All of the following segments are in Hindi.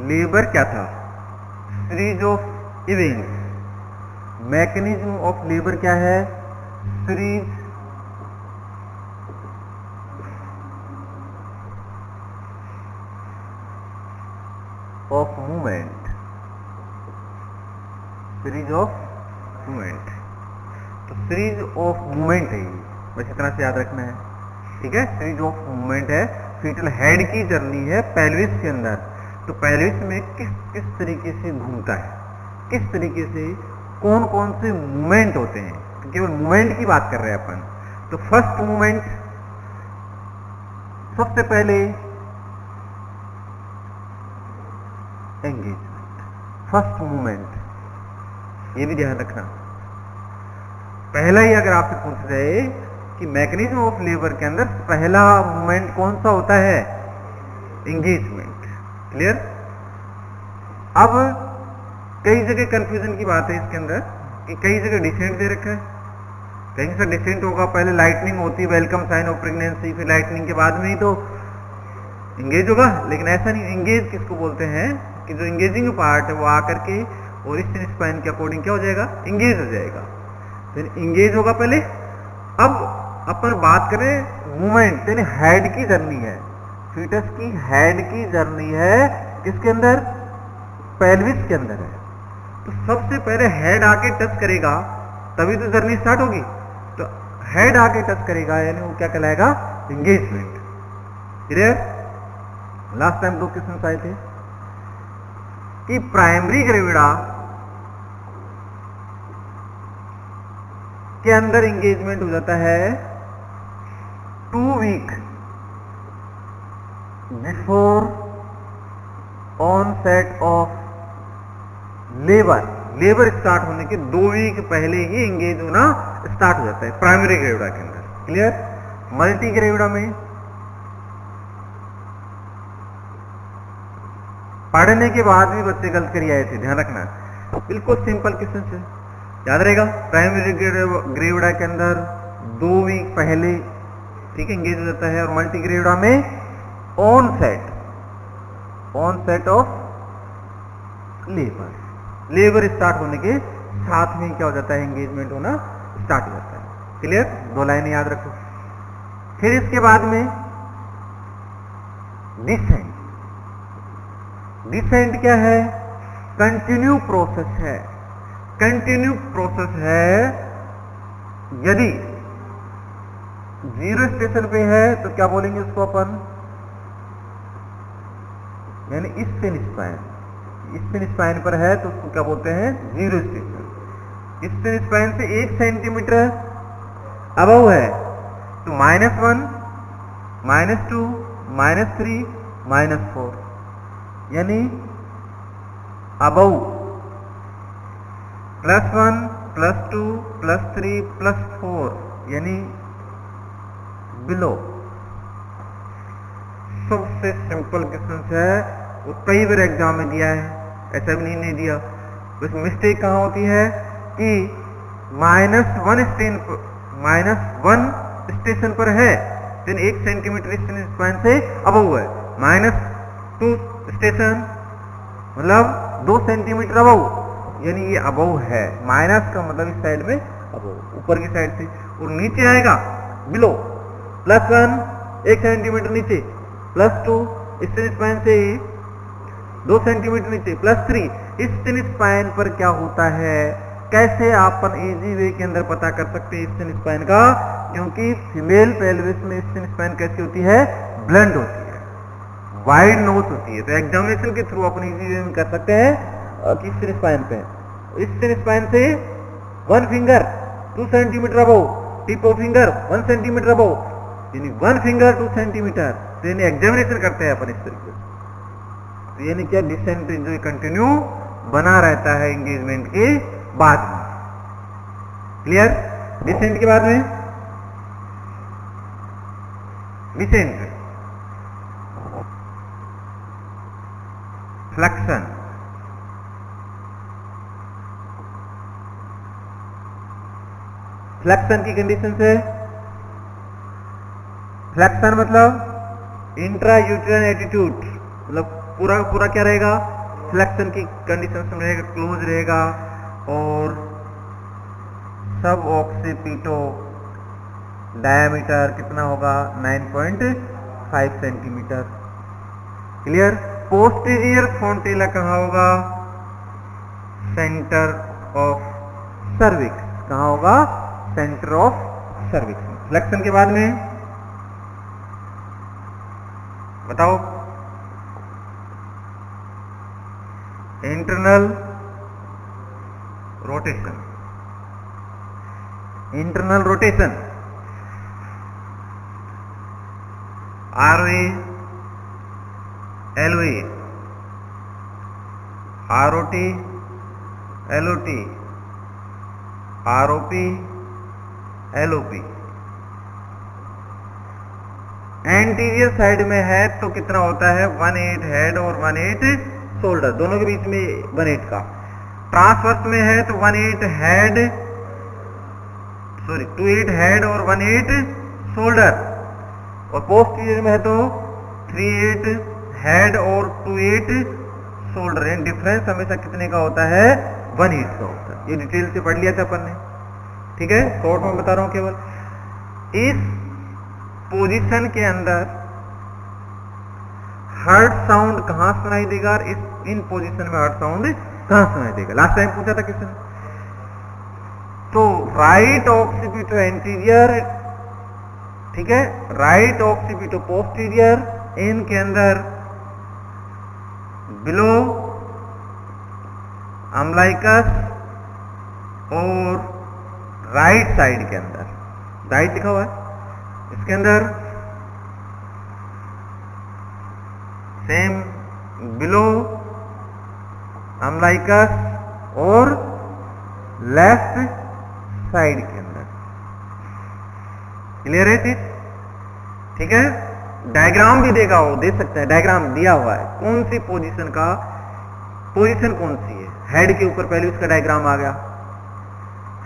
लेबर क्या था? Series of events. Mechanism of labour क्या है? Series of movement. Series of movement. तो सीरीज ऑफ मूवमेंट है, बस इतना से याद रखना है, ठीक है। सीरीज ऑफ मूवमेंट है, फीटल हेड की जर्नी है पेल्विस के अंदर। तो पेल्विस में किस किस तरीके से घूमता है, किस तरीके से कौन कौन से मूवमेंट होते हैं, तो केवल मूवमेंट की बात कर रहे हैं अपन। तो फर्स्ट मूवमेंट, सबसे पहले एंगेजमेंट, फर्स्ट मूवमेंट, ये भी ध्यान रखना। पहला ही अगर आपसे पूछ रहे कि मैकेनिज्म ऑफ लेबर के अंदर पहला मूवमेंट कौन सा होता है? एंगेजमेंट। क्लियर? अब कई जगह कंफ्यूजन की बात है इसके अंदर कि कई जगह डिसेंट दे रखा है, कहीं से डिसेंट होगा, पहले लाइटनिंग होती है, वेलकम साइन ऑफ प्रेगनेंसी, फिर लाइटनिंग के बाद में ही तो एंगेज होगा। लेकिन ऐसा नहीं। एंगेज किसको बोलते हैं कि जो एंगेजिंग पार्ट है वो आकर के और इस स्पाइन के अकॉर्डिंग क्या हो जाएगा? एंगेज हो जाएगा। फिर एंगेज होगा पहले। अब अपन बात करें मूवमेंट, यानी हेड की जर्नी है, फीटस की हेड की जर्नी है, किसके अंदर? पेल्विस के अंदर है। तो सबसे पहले हेड आके टच करेगा तभी तो जर्नी स्टार्ट होगी। तो हेड आके टच करेगा यानी वो क्या कहलाएगा? Engagement. Clear? Last time 2 question आए थे कि प्राइमरी ग्रेविडा के अंदर एंगेजमेंट हो जाता है 2 week before onset of labour. Labour start होने के 2 वीक पहले ही एंगेज होना स्टार्ट हो जाता है प्राइमरी ग्रेविडा के अंदर। क्लियर? मल्टी ग्रेविडा में पढ़ने के बाद भी बच्चे गलत कर आए थे, ध्यान रखना। बिल्कुल सिंपल क्वेश्चन है, याद रहेगा। प्राइमरी ग्रेविडा के अंदर 2 वीक पहले, ठीक है, एंगेज हो जाता है। और मल्टी ग्रेविडा में onset of labour, labour start होने के साथ में क्या हो जाता है? एंगेजमेंट होना स्टार्ट हो जाता है। क्लियर? 2 लाइनें याद रखो। फिर इसके बाद में डिसेंट। डिसेंट क्या है? कंटिन्यू प्रोसेस है। कंटिन्यू प्रोसेस है। यदि 0 स्टेशन पे है तो क्या बोलेंगे उसको अपन? यानी स्पिन स्पाइन। स्पिन स्पाइन पर है तो उसको क्या बोलते हैं? 0 स्टेशन। स्पिन स्पाइन से 1 सेंटीमीटर अबव है तो -1, -2, -3, -4, यानी अबव, +1, +2, +3, +4, यानी बिलो। सबसे सिंपल क्वेश्चन है, वो कई बार एग्जाम में दिया है, ऐसा भी नहीं दिया। बस मिस्टेक कहाँ होती है कि -1 स्टेशन पर है, 1 सेंटीमीटर स्पाइन से अबव है। -2 स्टेशन मतलब 2 सेंटीमीटर अबव, यानी ये अबव है। माइनस का मतलब इस साइड में अबव, ऊपर की साइड से। और नीचे आएगा बिलो, +1 1 सेंटीमीटर नीचे, +2 स्पिन स्पाइन से 2 सेंटीमीटर नीचे, +3 स्पिन स्पाइन पर क्या होता है? कैसे अपन इजी वे के अंदर पता कर सकते हैं स्पिन स्पाइन का? क्योंकि फीमेल पेल्विस में स्पिन स्पाइन कैसी होती है? ब्लंट होती है, वाइड नोज होती है। तो एग्जामिनेशन के थ्रू अपन इजी वे में कर सकते हैं कि स्पिन स्पाइन पे, स्पिन स्पाइन से 1 finger 2 centimetre above, tip of finger 1 centimetre above, यानी 1 फिंगर 2 सेंटीमीटर। तो यानी एग्जामिनेशन करते हैं अपन इस तरीके से। तो यानी क्या? डिसेंट जो कंटिन्यू बना रहता है एंगेजमेंट के बाद में। क्लियर? डिसेंट के बाद में डिसेंट, फ्लेक्शन, फ्लेक्शन की कंडीशन से, फ्लेक्शन मतलब इंट्रा यूट्राइन एटीट्यूड मतलब पूरा पूरा क्या रहेगा, फ्लेक्शन की कंडीशन में रहेगा, क्लोज रहेगा। और सब ऑक्सीपिटो डायमीटर कितना होगा, 9.5 सेंटीमीटर। क्लियर। पोस्टीरियर फ्रंटिला कहाँ होगा, सेंटर ऑफ सर्विक्स। कहाँ होगा, सेंटर ऑफ सर्विक्स। फ्लेक्शन के बाद में बताओ, internal rotation. Internal rotation ROA, LOA, ROT, LOT, ROP, LOP। Anterior side में है तो कितना होता है, 1/8 हेड और 1/8 शोल्डर, दोनों के बीच में 1/8 का। ट्रांसवर्स में है तो 1/8 हेड, सॉरी 2/8 हेड और 1/8 शोल्डर। और पोस्टीरियर में है तो 3/8 हेड और 2/8 शोल्डर। इन डिफरेंस हमेशा कितने का होता है, 1/8 का होता है। ये डिटेल से पढ़ लिया था अपन ने, ठीक है। शॉर्ट में बता रहा हूं केवल। इस पोजीशन के अंदर हार्ट साउंड कहां सुनाई देगा, इन पोजीशन में हार्ट साउंड कहां सुनाई देगा, लास्ट टाइम पूछा था किसने। तो राइट ऑक्सीपिटो एंटीरियर, ठीक है, राइट ऑक्सीपिटो पोस्टीरियर, इनके अंदर बिलो अम्लाइकस और राइट साइड के अंदर, राइट लिखा हुआ है इसके अंदर, सेम बिलो अम्लाइकस और लेफ्ट साइड के अंदर। क्लियर है चीज, ठीक है। डायग्राम भी देगा, वो दे सकता है, डायग्राम दिया हुआ है कौन सी पोजीशन का, पोजीशन कौन सी है। हेड के ऊपर पेल्विस का डायग्राम आ गया,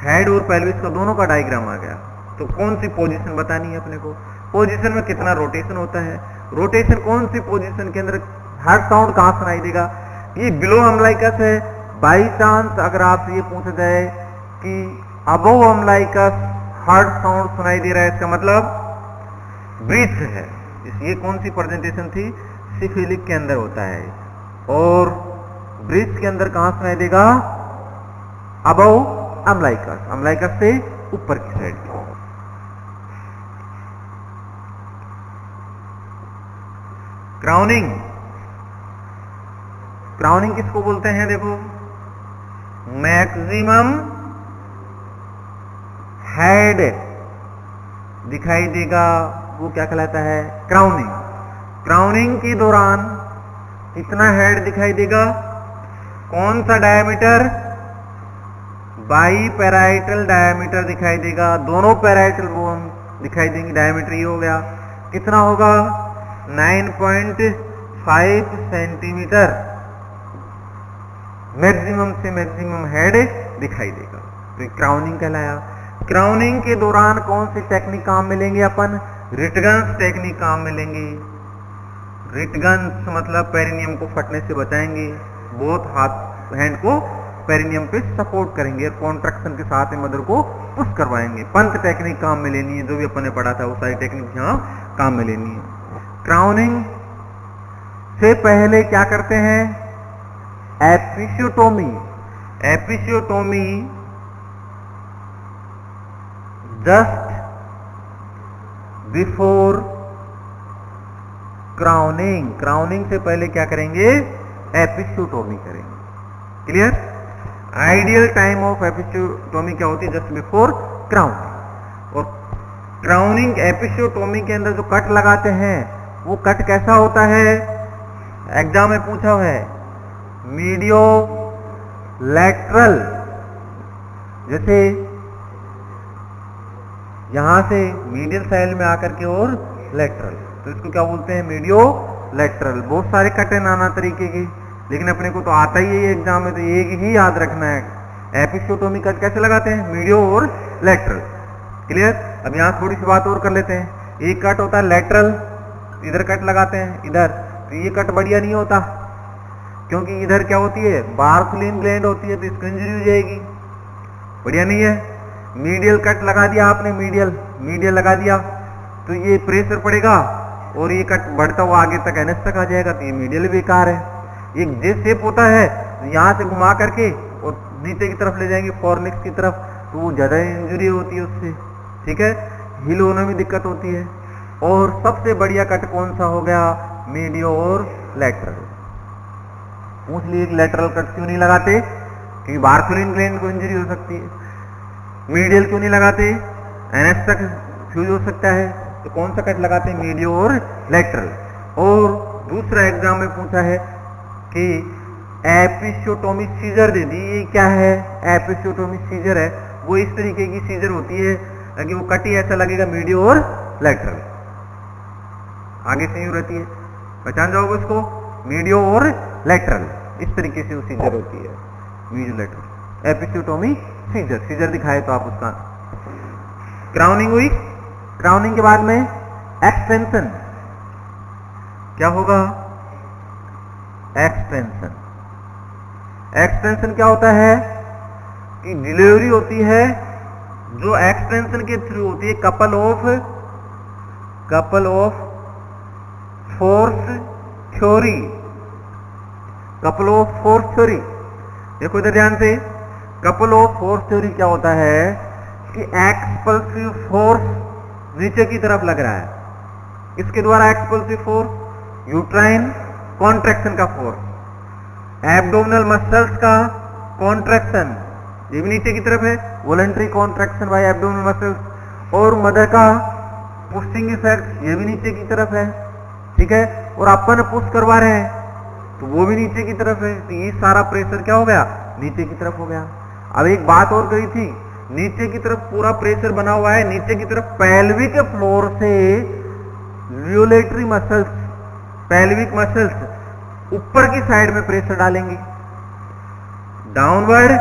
हेड और पेल्विस का दोनों का डायग्राम आ गया, तो कौन सी पोजीशन बतानी है अपने को। पोजीशन में कितना रोटेशन होता है, रोटेशन कौन सी पोजीशन के अंदर हार्ट साउंड कहां सुनाई देगा। ये बिलो अम्लाइकस है। बाई चांस अगर आपसे ये पूछा जाए कि अबोव अम्लाइकस हार्ट साउंड सुनाई दे रहा है, इसका मतलब ब्रीथ है। ये कौन सी प्रेजेंटेशन थी, सिफिलिक के अंदर होता है। और ब्रीथ के अंदर कहां सुनाई देगा, अबोव अम्लाइकस, अम्लाइकस से ऊपर की साइड। क्राउनिंग, क्राउनिंग किसको बोलते हैं, देखो, मैक्सिमम हेड दिखाई देगा, वो क्या कहलाता है, क्राउनिंग। क्राउनिंग के दौरान कितना हेड दिखाई देगा, कौन सा डायमीटर, बाई पैराइटल डायमीटर दिखाई देगा, दोनों पैराइटल बोन दिखाई देंगे। डायमीटर ये हो गया, कितना होगा, 9.5 सेंटीमीटर मैक्सिमम से मैक्सिमम हेड दिखाई देगा, तो क्राउनिंग कहलाया। क्राउनिंग के दौरान कौन सी टेक्निक काम मिलेंगे अपन, रिटगन्स टेक्निक काम मिलेंगे। रिटगन्स मतलब पेरिनियम को फटने से बचाएंगे, बोथ हाथ हैंड को पेरिनियम पे सपोर्ट करेंगे और कॉन्ट्रैक्शन के साथ मदर को पुश करवाएंगे। पंथ टेक्निक काम में लेनी है, जो भी अपन ने पढ़ा था वो सारी टेक्निक यहाँ काम में लेनी है। क्राउनिंग से पहले क्या करते हैं, episiotomy. Episiotomy just before crowning, crowning से पहले क्या करेंगे, एपिसियोटोमी करेंगे। Clear. Ideal time of episiotomy क्या होती है, जस्ट बिफोर क्राउनिंग। और क्राउनिंग एपिसियोटोमी के अंदर जो कट लगाते हैं वो कट कैसा होता है, एग्जाम में पूछा हुआ है, मीडियो लैटरल, जैसे यहां से मीडियल साइड में आकर के और लैटरल, तो इसको क्या बोलते हैं, मीडियो लैटरल। बहुत सारे कट हैं नाना तरीके के, लेकिन अपने को तो आता ही है एग्जाम में, तो एक ही याद रखना है। एपिसियोटोमी कट कैसे लगाते हैं, मीडियो और लैटरल। क्लियर। अब यहां थोड़ी सी बात और कर लेते हैं। एक कट होता है लैटरल, इधर कट लगाते हैं इधर, तो ये कट बढ़िया नहीं होता, क्योंकि इधर क्या होती है, बारथुलिन ग्लैंड होती है, तो इसको इंजरी हो जाएगी, बढ़िया नहीं है। मीडियल कट लगा दिया आपने, मीडियल लगा दिया, तो ये प्रेशर पड़ेगा और ये कट बढ़ता हुआ आगे तक एनएस तक आ जाएगा, तो ये मीडियल बेकार है। एक जे शेप होता है, यहाँ से घुमा करके और नीचे की तरफ ले जाएंगे फॉर्निक्स की तरफ, तो वो ज्यादा इंजरी होती है उससे, ठीक है, हील होने में दिक्कत होती है। और सबसे बढ़िया कट कौन सा हो गया, मीडियो और लैटरल। पूछ लिए लैटरल कट क्यों नहीं लगाते, क्योंकि बारथुलिन ग्लैंड को इंजरी हो सकती है। मीडियल क्यों नहीं लगाते, एनएस तक फ्यूज हो सकता है, तो कौन सा कट लगाते हैं, मीडियो और लैटरल। और दूसरा एग्जाम में पूछा है कि एपिसियोटोमी सीजर दे दी, ये क्या है, एपिसियोटोमी सीजर है, वो इस तरीके की सीजर होती है कि वो कटी ऐसा लगेगा मीडियो और लैटरल, आगे से यूं रहती है, पहचान जाओगे उसको, मीडियो और लैटरल, इस तरीके से वो सीजर होती है, मीडियो लैटरल एपिसियोटोमी सीजर। सीजर दिखाए तो आप उसका। क्राउनिंग हुई, क्राउनिंग के बाद में एक्सटेंशन, क्या होगा, एक्सटेंशन। एक्सटेंशन क्या होता है कि डिलीवरी होती है जो एक्सटेंशन के थ्रू होती है, couple of force theory, couple of force theory. देखो इधर ध्यान से, कपल ऑफ फोर्स थ्योरी क्या होता है कि एक्सपल्सिव फोर्स नीचे की तरफ लग रहा है, इसके द्वारा एक्सपल्सिव फोर्स, यूट्राइन कॉन्ट्रैक्शन का फोर्स, एब्डोमिनल मसल्स का कॉन्ट्रैक्शन, ये भी नीचे की तरफ है, voluntary contraction by abdominal muscles, और मदर का पुशिंग इफेक्ट, ये भी नीचे की तरफ है, ठीक है, और अपन पुश करवा रहे हैं तो वो भी नीचे की तरफ है, तो ये सारा प्रेशर क्या हो गया, नीचे की तरफ हो गया। अब एक बात और कही थी, नीचे की तरफ पूरा प्रेशर बना हुआ है, नीचे की तरफ पेल्विक फ्लोर से ल्यूलेटरी मसल्स, पेल्विक मसल्स ऊपर की साइड में प्रेशर डालेंगे, डाउनवर्ड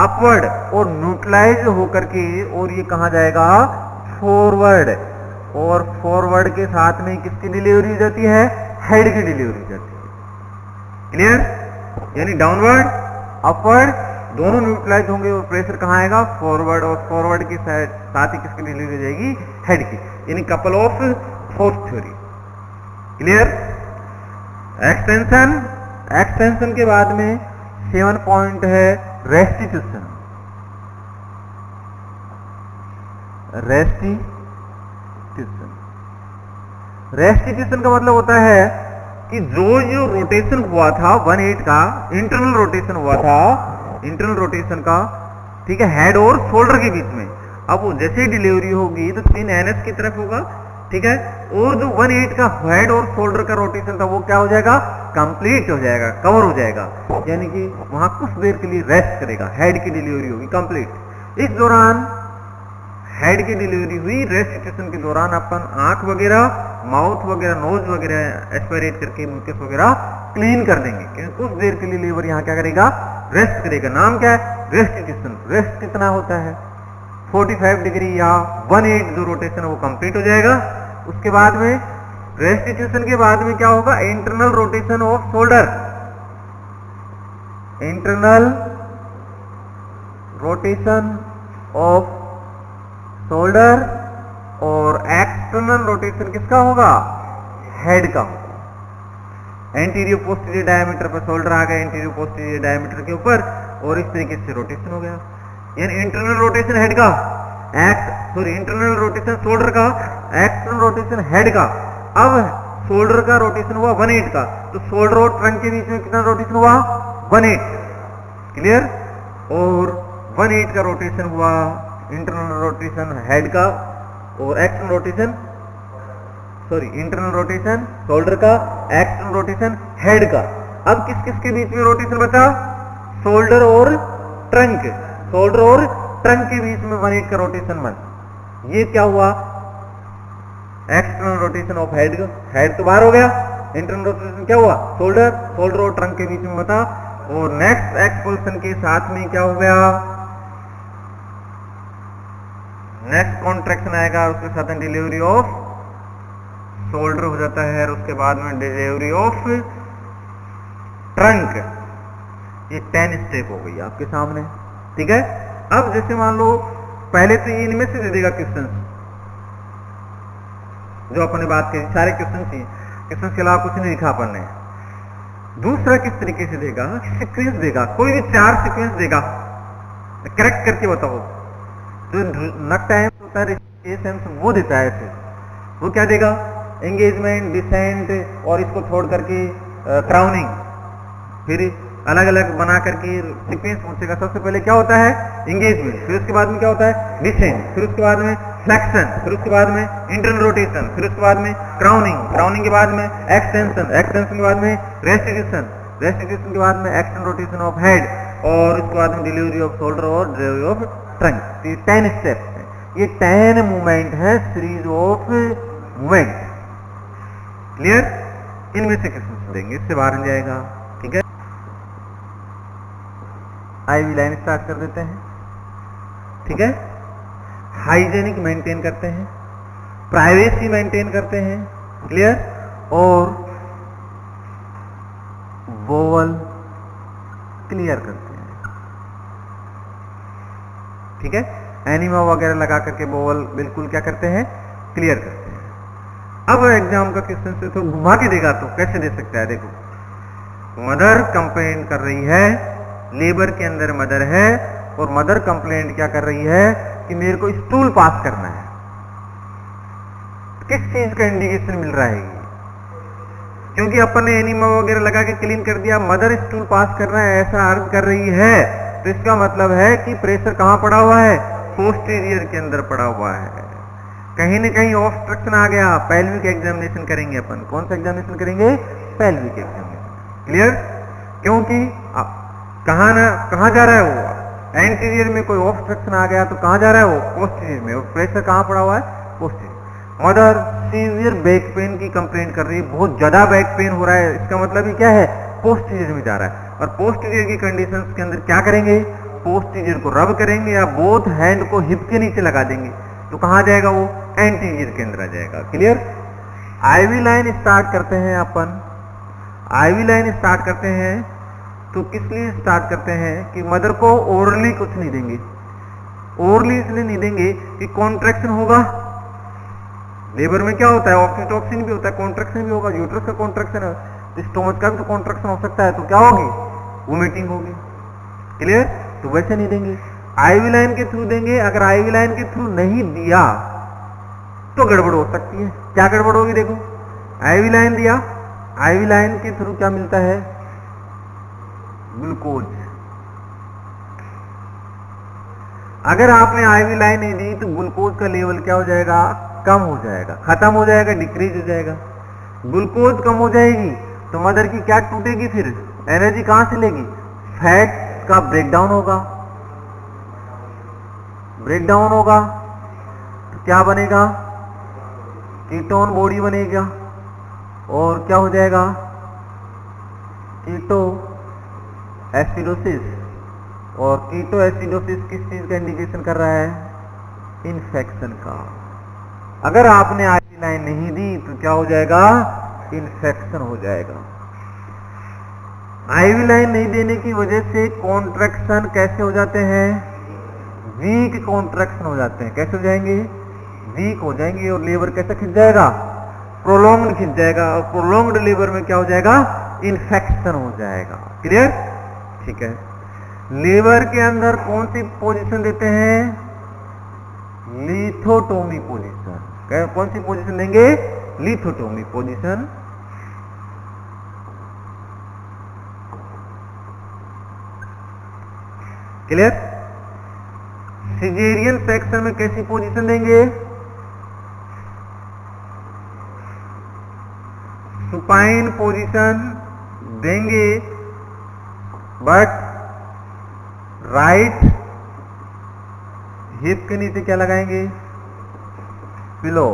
अपवर्ड और न्यूट्रलाइज होकर के, और ये कहां जाएगा, फॉरवर्ड, और फॉरवर्ड के साथ में किसकी डिलीवरी जाती है, हेड की डिलीवरी जाती है, क्लियर, यानी डाउनवर्ड अपवर्ड दोनों न्यूट्रलाइज होंगे और प्रेशर कहां आएगा, फॉरवर्ड, और फॉरवर्ड के साथ ही किसकी डिलीवरी हो जाएगी, हेड की, यानी couple of force theory, clear. Extension, extension के बाद में 7 पॉइंट है रेस्टिट्यूशन। रेस्टिट्यूशन का मतलब होता है कि जो रोटेशन हुआ था 1/8 का, इंटरनल रोटेशन हुआ था, इंटरनल रोटेशन का, ठीक है, हेड और शोल्डर के बीच में, अब वो जैसे ही डिलीवरी होगी तो 3 NS की तरफ होगा, ठीक है, और जो 1/8 का हेड और शोल्डर का रोटेशन था वो क्या हो जाएगा, कंप्लीट हो जाएगा, कवर हो जाएगा, यानी कि वहां कुछ देर के लिए रेस्ट करेगा, हेड की डिलीवरी होगी कंप्लीट। इस दौरान हेड की डिलीवरी हुई, रेस्टिट्यूशन के दौरान अपन आंख वगैरह, माउथ वगैरह, नोज वगैरह एस्पिरेट करके मुंह वगैरह क्लीन कर देंगे, क्योंकि कुछ देर के लिए लीवर यहाँ क्या करेगा, रेस्ट करेगा। नाम क्या है, रेस्टिट्यूशन। रेस्ट कितना होता है, 45 डिग्री या 1/8 जो रोटेशन है वो कंप्लीट हो जाएगा। उसके बाद में रेस्टिट्यूशन के बाद में क्या होगा, internal rotation off shoulder, internal rotation off shoulder, और एक्सटर्नल रोटेशन किसका होगा, हेड का होगा। एंटीरियर पोस्टीरियर डायमीटर पर शोल्डर आ गया, एंटीरियर पोस्टीरियर डायमीटर के ऊपर, और इस तरीके से रोटेशन हो गया, यानी इंटरनल रोटेशन हेड का, इंटरनल रोटेशन शोल्डर का, एक्सटर्नल रोटेशन हेड का। अब शोल्डर का रोटेशन हुआ 1/8 का, तो शोल्डर और ट्रंक के बीच में कितना रोटेशन हुआ, 1/8, क्लियर, और 1/8 का रोटेशन हुआ इंटरनल रोटेशन हेड का, और external rotation, internal rotation shoulder का, एक्सटर्नल रोटेशन हेड का। अब किस किस के बीच में रोटेशन बचा, शोल्डर और ट्रंक, शोल्डर और ट्रंक के बीच में 1/8 का रोटेशन बन। ये क्या हुआ, external rotation of head, head तो बाहर हो गया, इंटरनल रोटेशन क्या हुआ, शोल्डर, शोल्डर और ट्रंक के बीच में बता। और नेक्स्ट एक्सपल्सन के साथ में क्या हो गया, नेक्स्ट कॉन्ट्रैक्शन आएगा, उसके साथ डिलीवरी ऑफ शोल्डर हो जाता है, और उसके बाद में डिलीवरी ऑफ ट्रंक। ये 10 स्टेप हो गई आपके सामने, ठीक है। अब जैसे मान लो पहले तो ये इनमें से दे देगा क्वेश्चन, जो अपन ने बात की सारे क्वेश्चन थी, क्वेश्चन के अलावा कुछ नहीं लिखा अपन ने। दूसरा किस तरीके से देगा, सीक्वेंस देगा, कोई भी 4 सीक्वेंस देगा, करेक्ट करके बताओ। जो नक टाइम होता है वो देता है ऐसे, वो क्या देगा, एंगेजमेंट, डिसेंट, और इसको छोड़ करके क्राउनिंग, फिर अलग अलग बना करके सीक्वेंस पूछेगा। सबसे पहले क्या होता है, एंगेजमेंट, फिर उसके बाद में क्या होता है, डिसेंट, फिर उसके बाद में फ्लेक्शन, फिर उसके बाद में इंटरनल रोटेशन, फिर उसके बाद में क्राउनिंग, क्राउनिंग के बाद में एक्सटेंशन, एक्सटेंशन के बाद में रेस्टिट्यूशन, रेस्टिट्यूशन के बाद में एक्सटर्नल रोटेशन ऑफ हेड, और उसके बाद में डिलीवरी ऑफ शोल्डर और डिलीवरी ऑफ ट्रंक। ये 10 स्टेप्स है, ये 10 मूवमेंट है, सीरीज ऑफ मूवमेंट। क्लियर? इनमें से किसमें देंगे, इससे बाहर नहीं जाएगा, ठीक है। आईवी लाइन स्टार्ट कर देते हैं, ठीक है। हाइजेनिक मेंटेन करते हैं, प्राइवेसी मेंटेन करते हैं, क्लियर, और वोवल क्लियर करते हैं, ठीक है। एनिमा वगैरह लगा करके वोवल बिल्कुल क्या करते हैं, क्लियर करते हैं। अब एग्जाम का क्वेश्चन से तो घुमा के देगा, तो कैसे दे सकता है, देखो मदर कंप्लेंट कर रही है, लेबर के अंदर मदर है, और मदर कंप्लेंट क्या कर रही है कि मेरे को स्टूल पास करना है। किस चीज का इंडिकेशन मिल रहा है, क्योंकि अपन ने एनिमा वगैरह लगा के क्लीन कर दिया, मदर स्टूल पास कर रहा है ऐसा अर्ज कर रही है, तो इसका मतलब है कि प्रेशर कहां पड़ा हुआ है, पोस्टीरियर के अंदर पड़ा हुआ है। कहीं ना कहीं ऑब्स्ट्रक्शन आ गया, पेल्विक एग्जामिनेशन करेंगे अपन। कौन सा एग्जामिनेशन करेंगे, पेल्विक एग्जामिनेशन, क्लियर। क्योंकि कहां जा रहा है वो, एंटीरियर में कोई ऑब्स्ट्रक्शन आ गया तो कहां जा रहा है वो, पोस्टीरियर में, और प्रेशर कहां पड़ा हुआ है, posterior. Mother severe back pain की कंप्लेंट कर रही है, बहुत ज्यादा बैक पेन हो रहा है, इसका मतलब ही क्या है, पोस्टीरियर में जा रहा है। और पोस्टीरियर की कंडीशंस के अंदर क्या करेंगे, पोस्टीरियर को रब करेंगे या बोथ हैंड को हिप के नीचे लगा देंगे, तो कहां जाएगा वो, एंटीरियर के अंदर आ जाएगा, क्लियर। आईवी लाइन स्टार्ट करते हैं अपन, आईवी लाइन स्टार्ट करते हैं तो किस लिए स्टार्ट करते हैं कि मदर को ओरली कुछ नहीं देंगे। ओरली इसलिए नहीं देंगे कि कॉन्ट्रैक्शन होगा, लेबर में क्या होता है, ऑक्सीटोसिन भी होता है, कॉन्ट्रैक्शन भी होगा, यूट्रस का कॉन्ट्रैक्शन है, तो स्टोमच का भी तो कॉन्ट्रैक्शन हो सकता है, तो क्या होगी, वोमिटिंग होगी, क्लियर। तो वैसे नहीं देंगे, आईवी लाइन के थ्रू देंगे। अगर आईवी लाइन के थ्रू नहीं दिया तो गड़बड़ हो सकती है। क्या गड़बड़ होगी, देखो आईवी लाइन दिया, आईवी लाइन के थ्रू क्या मिलता है, ग्लूकोज। अगर आपने आईवी लाइन नहीं दी तो ग्लूकोज का लेवल क्या हो जाएगा, कम हो जाएगा, खत्म हो जाएगा, डिक्रीज हो जाएगा। ग्लूकोज कम हो जाएगी तो मदर की क्या टूटेगी, फिर एनर्जी कहां से लेगी, फैट का ब्रेकडाउन होगा, ब्रेकडाउन होगा तो क्या बनेगा, कीटोन बॉडी बनेगा, और क्या हो जाएगा, कीटो एसिडोसिस। और कीटो एसिडोसिस किस चीज का इंडिकेशन कर रहा है, इन्फेक्शन का। अगर आपने आईवी लाइन नहीं दी तो क्या हो जाएगा, इन्फेक्शन हो जाएगा। आईवी लाइन नहीं देने की वजह से कॉन्ट्रैक्शन कैसे हो जाते हैं, वीक कॉन्ट्रैक्शन हो जाते हैं। कैसे हो जाएंगे, वीक हो जाएंगे, और लेबर कैसे खिंच जाएगा, प्रोलॉन्ग्ड खिंच जाएगा, और प्रोलॉन्ग्ड लेबर में क्या हो जाएगा, इन्फेक्शन हो जाएगा, क्लियर, ठीक है। लेबर के अंदर कौन सी पोजीशन देते हैं, लिथोटोमी पोजीशन। कौन सी पोजीशन देंगे, lithotomy position. Clear. Caesarean section में कैसी पोजीशन देंगे, सुपाइन पोजीशन देंगे, बट राइट हिप के नीचे क्या लगाएंगे, पिलो।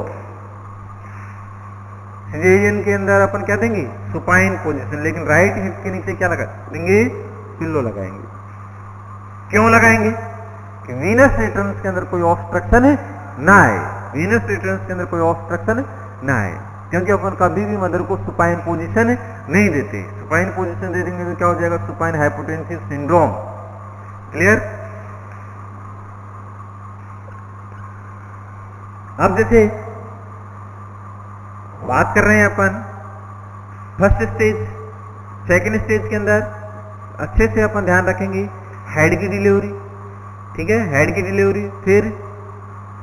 सिजेरियन के अंदर अपन क्या देंगे, सुपाइन पोजीशन, लेकिन राइट हिप के नीचे क्या लगा देंगे, पिलो लगाएंगे। क्यों लगाएंगे, कि वीनस रिटर्न्स के अंदर कोई ऑब्स्ट्रक्शन ना आए, वीनस रिटर्न्स के अंदर कोई ऑब्स्ट्रक्शन ना आए। क्योंकि अपन कभी भी मदर को सुपाइन पोजीशन नहीं देते। सुपाइन पोजीशन दे देंगे तो क्या हो जाएगा, सुपाइन हाइपोटेंसिव सिंड्रोम। क्लियर। अब जैसे बात कर रहे हैं अपन फर्स्ट स्टेज, सेकंड स्टेज के अंदर अच्छे से अपन ध्यान रखेंगे हेड की डिलीवरी, ठीक है, हेड की डिलीवरी, फिर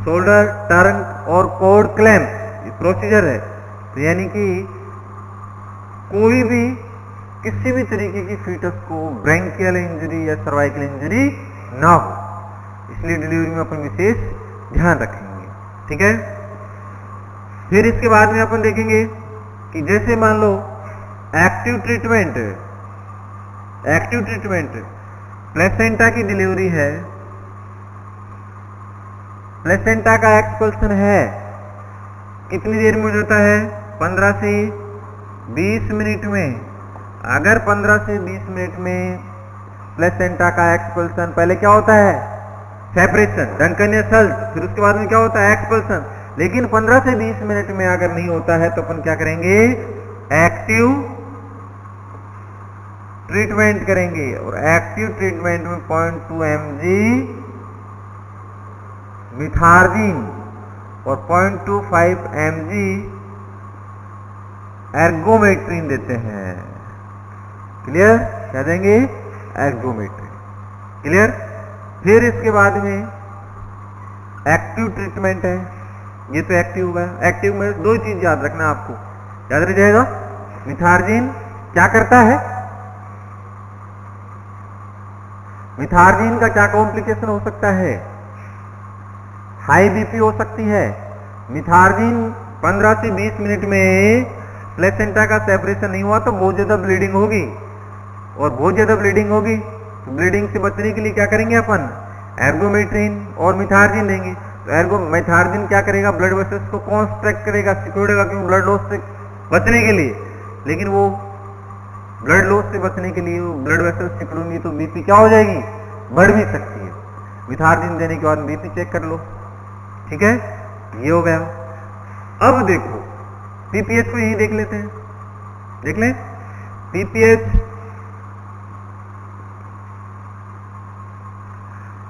शोल्डर, टर्न और कोड क्लैम्प प्रोसीजर है। तो यानी कि कोई भी किसी भी तरीके की फीटस को ब्रैंकियल इंजरी या सर्वाइकल इंजरी ना हो, इसलिए डिलीवरी में अपन विशेष ध्यान रखेंगे, ठीक है। फिर इसके बाद में अपन देखेंगे कि जैसे मान लो एक्टिव ट्रीटमेंट, प्लेसेंटा की डिलीवरी है, प्लेसेंटा का एक्सपल्सन है, कितनी देर में हो जाता है, 15 से 20 मिनट में। अगर 15 से 20 मिनट में प्लेसेंटा का एक्सपल्सन, पहले क्या होता है सेपरेशन, डंकन या सल्ट, फिर उसके बाद में क्या होता है एक्सपल्सन, लेकिन 15 से 20 मिनट में अगर नहीं होता है तो अपन क्या करेंगे, एक्टिव ट्रीटमेंट करेंगे। और एक्टिव ट्रीटमेंट में 0.2 mg मिथार्जिन और 0.25 mg एर्गोमेट्रिन देते हैं। क्लियर, क्या देंगे, एर्गोमेट्रिन। क्लियर। फिर इसके बाद में एक्टिव ट्रीटमेंट है, ये तो एक्टिव होगा। एक्टिव में दो चीज याद रखना, आपको याद रह जाएगा, मिथार्जिन क्या करता है, मिथार्जिन का क्या कॉम्प्लिकेशन हो सकता है, हाई बीपी हो सकती है। मिथार्जिन 15 से 20 मिनट में प्लेसेंटा का सेपरेशन नहीं हुआ तो बहुत ज्यादा ब्लीडिंग होगी, और बहुत ज्यादा ब्लीडिंग होगी तो ब्लीडिंग से बचने के लिए क्या करेंगे अपन, एर्गोमेट्रिन और मिथार्जिन देंगे। तो मिथार्जिन क्या करेगा, ब्लड वेसल्स को कॉन्स्ट्रक्ट करेगा, सिकुड़ेगा, क्यों, ब्लड लॉस से बचने के लिए। लेकिन वो ब्लड लॉस से बचने के लिए ब्लड वेसल्स सिकुड़ेंगी तो बीपी क्या हो जाएगी, बढ़ भी सकती है। मिथार्जिन देने के बाद बीपी चेक कर लो, ठीक है, ये हो गया। अब देखो पीपीएच को यही देख लेते हैं, देख लें PPH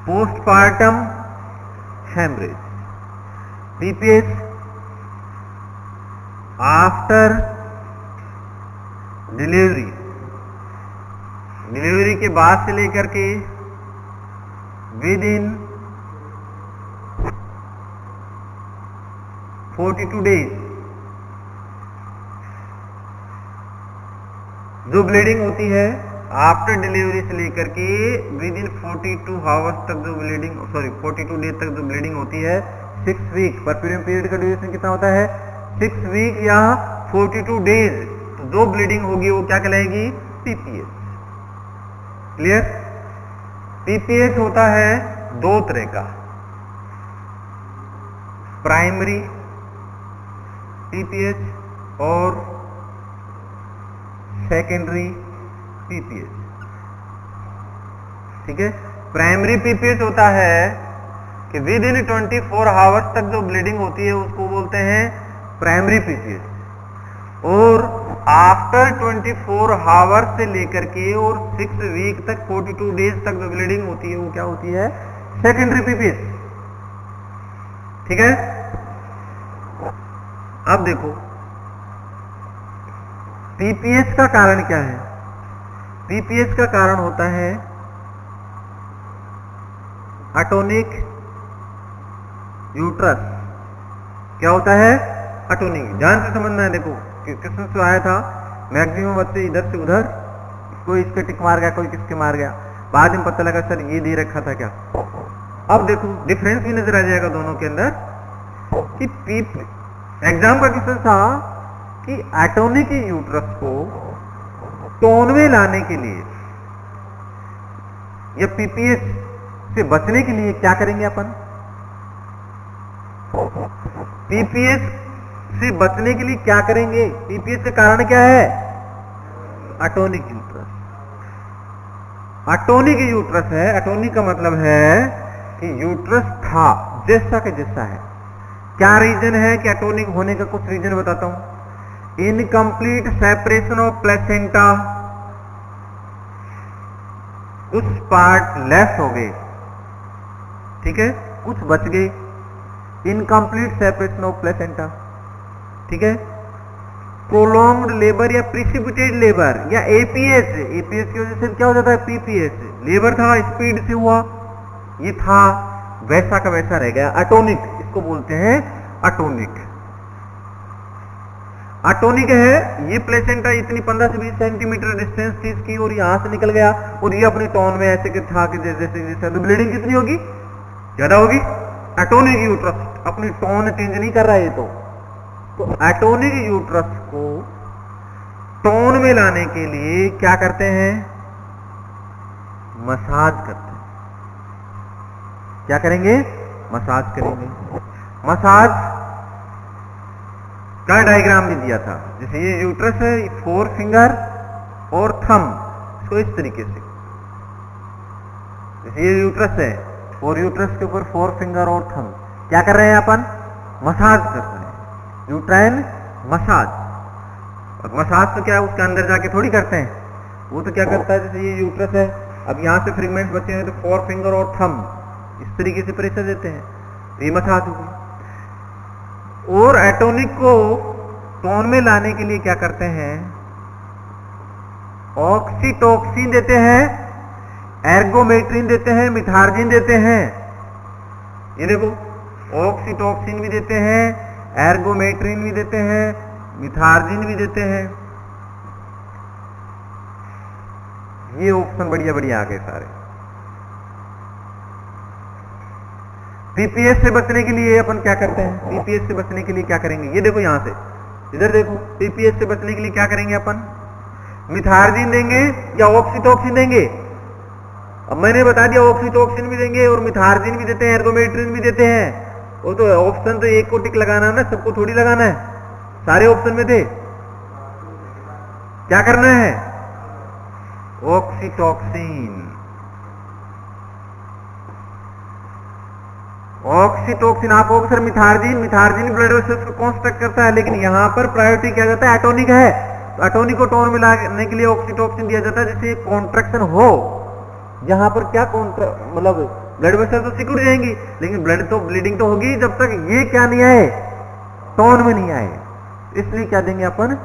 postpartum haemorrhage, PPH after delivery, delivery के बाद से लेकर के विद इन 42 डेज जो ब्लीडिंग होती है आफ्टर डिलीवरी से लेकर के विद इन 42 आवर्स तक जो ब्लीडिंग, 42 डेज तक जो ब्लीडिंग होती है, 6 वीक, परफ्यूरियम पीरियड का ड्यूरेशन कितना होता है, 6 वीक या 42 डेज, तो जो ब्लीडिंग होगी वो क्या कहलाएगी, पीपीएच। क्लियर। पीपीएच होता है दो तरह का, प्राइमरी पीपीएच और सेकेंडरी पीपीएच, ठीक है। प्राइमरी पीपीएच होता है कि विद इन 24 आवर्स तक जो ब्लीडिंग होती है उसको बोलते हैं प्राइमरी पीपीएच, और आफ्टर 24 आवर्स से लेकर के और 6 वीक तक 42 डेज तक जो ब्लीडिंग होती है वो क्या होती है, सेकेंडरी पीपीएच, ठीक है। अब देखो पीपीएच का कारण क्या है, पीपीएच का कारण होता है अटोनिक यूट्रस। क्या होता है, अटोनिक, ध्यान से समझना है। देखो क्वेश्चन से आया था, मैक्सिमम बच्चे इधर से उधर, कोई इसके टिक मार गया, कोई किसके मार गया, बाद में पता लगा सर ये दे रखा था क्या। अब देखो डिफरेंस भी नजर आ जाएगा दोनों के अंदर कि एग्जाम का क्वेश्चन था कि एटोनिक यूट्रस को टोन में लाने के लिए या पीपीएच से बचने के लिए क्या करेंगे अपन, पीपीएच से बचने के लिए क्या करेंगे, पीपीएच का कारण क्या है, एटोनिक यूट्रस। एटोनिक यूट्रस है, एटोनिक का मतलब है कि यूट्रस था जैसा के जैसा है। क्या रीजन है कि एटोनिक होने का, कुछ रीजन बताता हूं। इनकम्प्लीट सेपरेशन ऑफ प्लेसेंटा, कुछ पार्ट लेस हो गए, ठीक है, कुछ बच गए, इनकम्प्लीट सेपरेशन ऑफ प्लेसेंटा, ठीक है। प्रोलॉन्ग्ड लेबर या प्रिसिपिटेड लेबर या एपीएस, एपीएस की वजह से क्या हो जाता है, पीपीएस, लेबर था स्पीड से हुआ, ये था वैसा का वैसा रह गया, अटोनिक, इसको बोलते हैं अटोनिक। अटोनिक है ये प्लेसेंटा इतनी 15 से 20 सेंटीमीटर डिस्टेंस थी इसकी और यहां से निकल गया और ये अपनी टोन में ऐसे था कि जैसे तो ब्लीडिंग कितनी होगी, ज्यादा होगी। एटोनिक यूट्रस अपनी टोन चेंज नहीं कर रहा है तो एटोनिक यूट्रस को टोन में लाने के लिए क्या करते हैं, मसाज करते हैं। क्या करेंगे, मसाज करेंगे। मसाज का डायग्राम भी दिया था, जैसे ये यूट्रस है, 4 फिंगर और थंब, इसको इस तरीके से, जैसे ये यूट्रस है और यूट्रस के ऊपर 4 फिंगर और थंब, क्या कर रहे हैं अपन, मसाज कर रहे हैं, यूट्राइन मसाज। और मसाज तो क्या है, उसके अंदर जाके थोड़ी करते हैं, वो तो क्या करता है, जैसे ये यूट्रस है, अब यहां से फ्रेगमेंट्स बचे हैं तो 4 फिंगर और थंब इस तरीके से प्रेशर देते हैं, ये मसाज होगी। और एटोनिक को टोन में लाने के लिए क्या करते हैं, ऑक्सीटोक्सिन देते हैं, एर्गोमेट्रिन देते हैं, मिथार्जिन देते हैं। ये देखो ऑक्सीटोक्सिन भी देते हैं, एर्गोमेट्रिन भी देते हैं, मिथार्जिन भी देते हैं। ये ऑप्शन बढ़िया बढ़िया आ गए सारे। पीपीएस से बचने के लिए अपन क्या करते हैं, पीपीएस से बचने के लिए क्या करेंगे, ये देखो यहां से इधर देखो, पीपीएस से बचने के लिए क्या करेंगे अपन, मिथार्जिन देंगे या ऑक्सीटोक्सिन देंगे। अब मैंने बता दिया ऑक्सीटोक्सिन भी देंगे और मिथार्जिन भी देते हैं, एर्गोमेट्रिन भी देते हैं। वो तो ऑप्शन तो एक को टिक लगाना है ना, सबको थोड़ी लगाना है, सारे ऑप्शन में थे। क्या करना है, ऑक्सीटोक्सिन। ऑक्सीटोक्सिन आप sir Methergine, Methergine blood vessels को कॉन्स्ट्रक्ट करता है, लेकिन यहां पर प्रायोरिटी क्या जाता है, एटोनिक है, तो एटोनिक को टोन में लाने के लिए ऑक्सीटोक्सिन दिया जाता है, जिससे कॉन्ट्रैक्शन हो। यहां पर क्या मतलब ब्लड वेसल तो सिकुड़ जाएंगी, लेकिन ब्लड तो ब्लीडिंग तो होगी जब तक ये क्या नहीं आए, टोन में नहीं आए। इसलिए क्या देंगे अपन,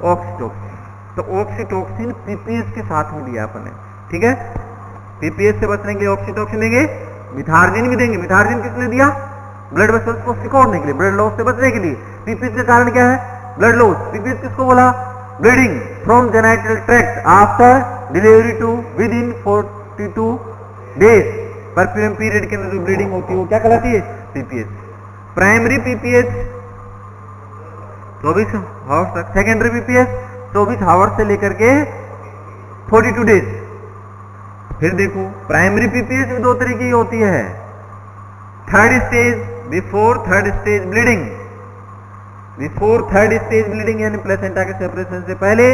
ऑक्सीटोक्सिन। तो ऑक्सीटोक्सिन पीपीएस के साथ में दिया अपन ने, ठीक है। पीपीएस से बचने के लिए ऑक्सीटोक्सिन देंगे, मिथार्जिन भी देंगे। मिथार्जिन किसने दिया, ब्लड वेसल्स को सिकोड़ने के लिए, ब्लड लॉस से बचने के लिए। पीपीएस के कारण क्या है, ब्लड लॉस। पीपीएस किसको बोला, bleeding from genital tract after delivery to within 42 days. Puerperium period के अंदर जो ब्लीडिंग होती है वो क्या कहलाती है, पीपीएस। प्राइमरी पीपीएस 24 आवर्स तक, सेकेंडरी पीपीएस 24 आवर्स से लेकर के 42 डेज। फिर देखो प्राइमरी पीपीएस भी 2 तरीके की होती है, third stage, before third stage bleeding, before third stage bleeding यानी प्लेसेंटा के सेपरेशन से पहले,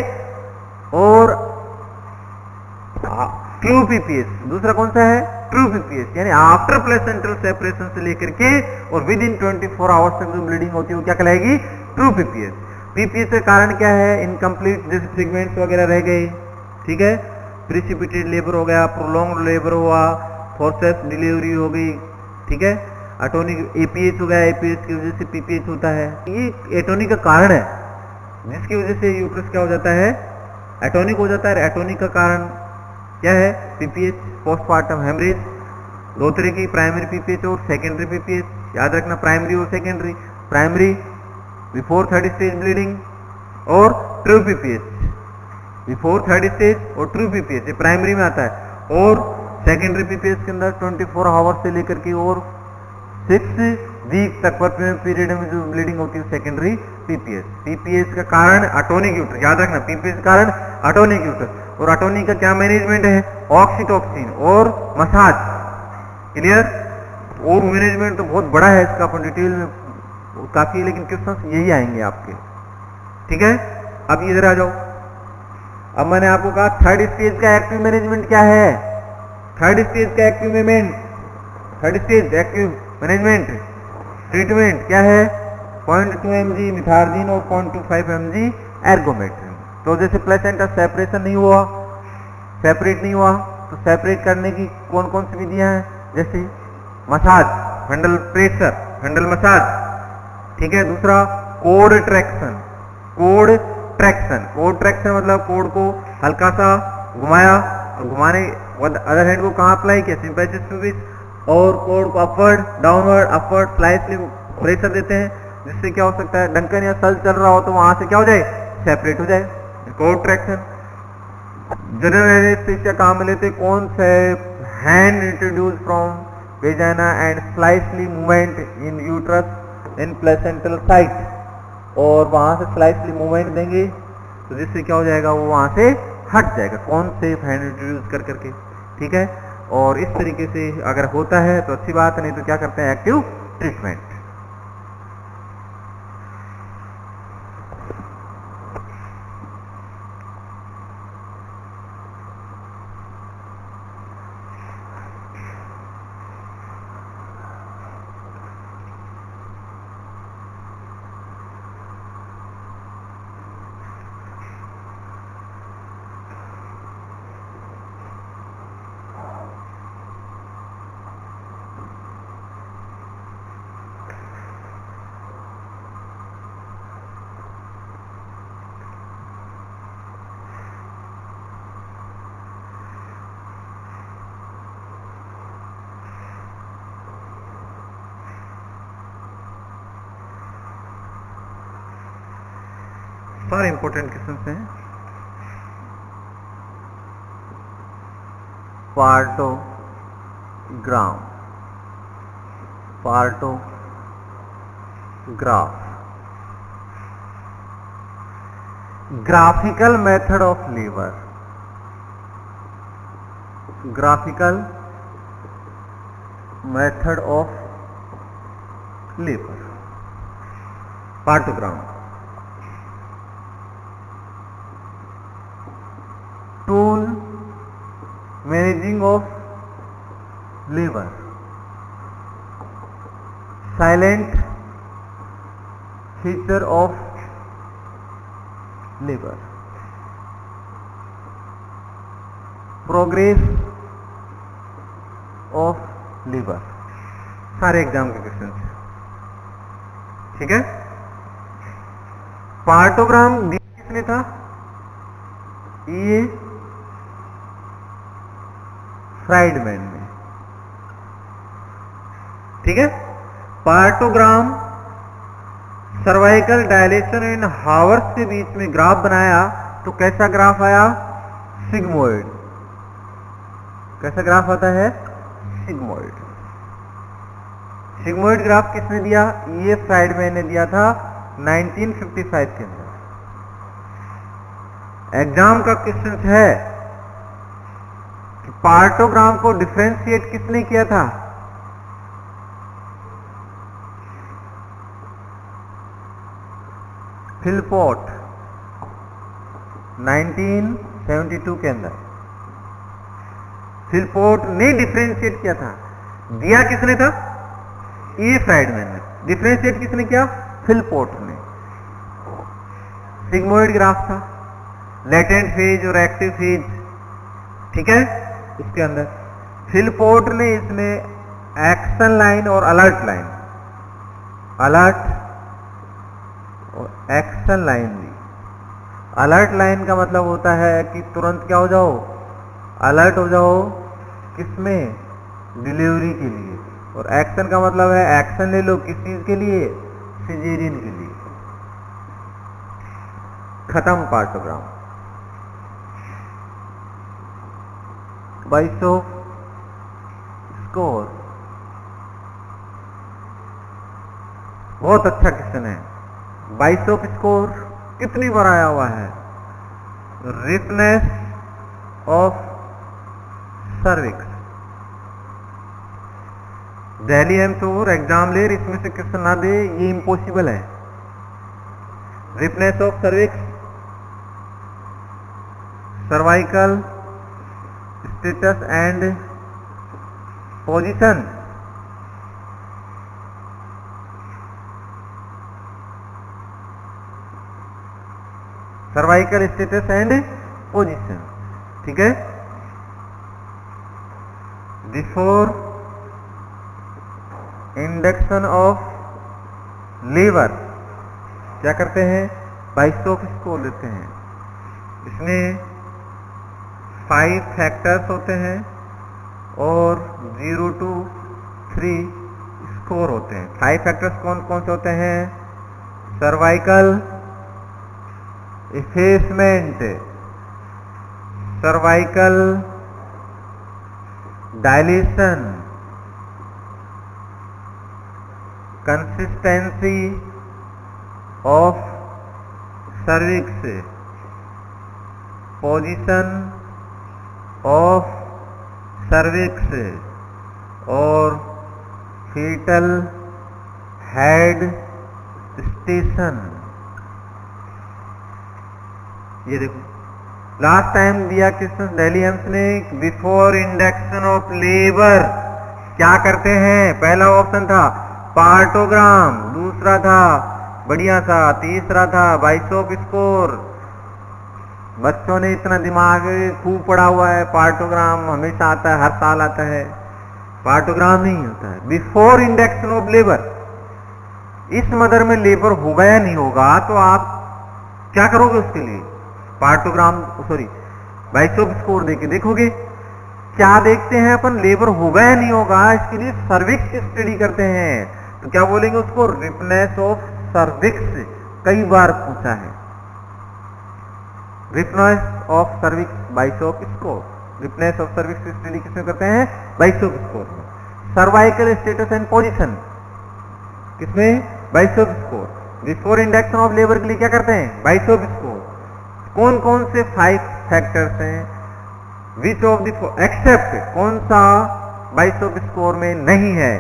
और ट्रू पीपीएस दूसरा कौन सा है, ट्रू पीपीएस यानी आफ्टर प्लेसेंटल सेपरेशन से लेकर के और विद इन 24 आवर्स तक जो ब्लीडिंग होती है वो क्या कहलाएगी, ट्रू पीपीएस। पीपीएस के कारण क्या है, इनकम्प्लीट जैसे फ्रेगमेंट्स वगैरह रह गए, ठीक है, प्रिसिपिटेड लेबर हो गया, प्रोलॉन्ग्ड लेबर हुआ, फोर्सेस डिलीवरी हो गई, ठीक है, एटोनिक एपीएच हो गया, एपीएच की वजह से पीपीएच होता है। ये एटोनिक का कारण है जिसकी वजह से यूट्रस क्या हो जाता है, एटोनिक हो जाता है। एटोनिक का कारण क्या है, पीपीएच, पोस्टमार्टम हेमरेज। 2 तरह की, प्राइमरी पीपीएच और सेकेंडरी पीपीएच, याद रखना प्राइमरी और secondary. Primary before third stage bleeding और true PPH, before third stage और ट्रू पीपीएच ये प्राइमरी में आता है। और सेकेंडरी पीपीएच के अंदर 24 आवर्स से लेकर के और 6 वीक तक परफ्यूम पीरियड में जो ब्लीडिंग होती है सेकेंडरी पीपीएच। पीपीएच का कारण एटोनिक यूट्रस, याद रखना पीपीएच का कारण एटोनिक यूट्रस। और एटोनिक का क्या मैनेजमेंट है, ऑक्सीटोक्सिन और मसाज, क्लियर। और मैनेजमेंट तो बहुत बड़ा है इसका, अपन डिटेल में काफी है, लेकिन क्वेश्चंस यही आएंगे आपके, ठीक है। अब इधर आ जाओ, अब मैंने आपको कहा थर्ड स्टेज का एक्टिव मैनेजमेंट क्या है, थर्ड स्टेज का active management, third stage active management treatment क्या है, 0.2 mg मिथार्जीन और 0.25 mg एर्गोमेट्रिन। तो जैसे प्लेसेंटा सेपरेशन नहीं हुआ, सेपरेट नहीं हुआ, तो सेपरेट करने की कौन कौन सी विधियां हैं, जैसे मसाज, फंडल प्रेशर, फंडल मसाज, ठीक है। दूसरा code traction, code traction, code traction मतलब कोड को हल्का सा घुमाया और घुमाने अदर हैंड को कहां अप्लाई किया, सिंपैथिक प्यूबिस, और कोड को अपवर्ड डाउनवर्ड अपवर्ड स्लाइसली प्रेशर देते हैं, जिससे क्या हो सकता है डंकन या सल चल रहा हो तो वहां से क्या हो जाए, सेपरेट हो जाए, कोड ट्रैक्शन। जनरल एनेस्थीसिया कहां में लेते, कौन से, hand introduce from vagina and slightly movement in uterus in placental site, और वहां से स्लाइसली मूवमेंट देंगे तो जिससे क्या हो जाएगा, वो वहां से हट जाएगा, कौन से हैंड इंट्रोड्यूस कर करके, ठीक है। और इस तरीके से अगर होता है तो अच्छी बात है, नहीं तो क्या करते हैं, एक्टिव ट्रीटमेंट। सारे इंपॉर्टेंट क्वेश्चन हैं। Partogram, partograph, graphical method of labour, graphical method of labour, partogram. Tool managing of labour, silent feature of labour, progress of labour, सारे एग्जाम के क्वेश्चन हैं, ठीक है। पार्टोग्राम दिया किसने था, ये फ्राइडमैन ने, ठीक है। पार्टोग्राम सर्वाइकल डायलेशन एंड हावर्स के बीच में ग्राफ बनाया तो कैसा ग्राफ आया, सिग्मोइड। कैसा ग्राफ आता है, सिग्मोइड। सिग्मोइड ग्राफ किसने दिया, ये फ्राइडमैन ने दिया था 1955 के अंदर। एग्जाम का क्वेश्चन है कि पार्टोग्राम को डिफरेंशिएट किसने किया था, फिलपोर्ट 1972 के अंदर। फिलपोर्ट ने डिफरेंशिएट किया था, दिया किसने था, ये फ्राइडमैन ने। डिफरेंशिएट किसने किया, फिलपोर्ट ने। सिग्मोइड ग्राफ था, लेटेंट फेज और एक्टिव फेज, ठीक है। इसके अंदर फिलपोर्ट ने इसमें एक्शन लाइन और अलर्ट लाइन, अलर्ट और एक्शन लाइन दी। अलर्ट लाइन का मतलब होता है कि तुरंत क्या हो जाओ, अलर्ट हो जाओ, किसमें, डिलीवरी के लिए। और एक्शन का मतलब है एक्शन ले लो, किस चीज के लिए, सिजेरियन के लिए। खत्म पार्टोग्राम। 2200 स्कोर, बहुत अच्छा क्वेश्चन है। 2200 स्कोर कितनी बार आया हुआ है, रिफनेस ऑफ सर्विक्स। दिल्ली एमटूर एग्जाम ले, इसमें से क्वेश्चन ना दे ये इम्पॉसिबल है। Ripeness of cervix, cervical status and position, cervical status and position, ठीक है। बिफोर इंडक्शन ऑफ लेबर क्या करते हैं, बाइस्टोक स्कोर लेते हैं। इसमें 5 फैक्टर्स होते हैं और 0 to 3 स्कोर होते हैं। 5 फैक्टर्स कौन कौन से होते हैं, cervical effacement, cervical dilation, consistency of cervix, position of cervix और फीटल हेड स्टेशन। ये देखो लास्ट टाइम दिया क्वेश्चन दिल्ली एम्स ने, बिफोर इंडक्शन ऑफ लेबर क्या करते हैं। पहला ऑप्शन था पार्टोग्राम, दूसरा था बढ़िया सा, तीसरा था बाइस्टोक स्कोर। बच्चों ने इतना दिमाग खूब पड़ा हुआ है, पार्टोग्राम हमेशा आता है, हर साल आता है। पार्टोग्राम नहीं होता है। बिफोर इंडक्शन ऑफ लेबर, इस मदर में लेबर होगा या नहीं होगा तो आप क्या करोगे उसके लिए, पार्टोग्राम सॉरी बाइस्टोक स्कोर देके देखोगे। क्या देखते हैं अपन, लेबर होगा या नहीं होगा, इसके लिए सर्विक्स स्टडी करते हैं। तो क्या बोलेंगे उसको, रिपनेस ऑफ सर्विक्स। कई बार पूछा है, ripeness of cervix Bishop score. Ripeness of cervix study किसमें करते हैं, बाइस्टोक स्कोर में। सर्वाइकल स्टेटस एंड पोजीशन किसमें, Bishop score. Before induction of labour के लिए क्या करते हैं, बाइस्टोक स्कोर। कौन कौन से 5 फैक्टर्स हैं, विच ऑफ द एक्सेप्ट, कौन सा बाइस्टोक स्कोर में नहीं है।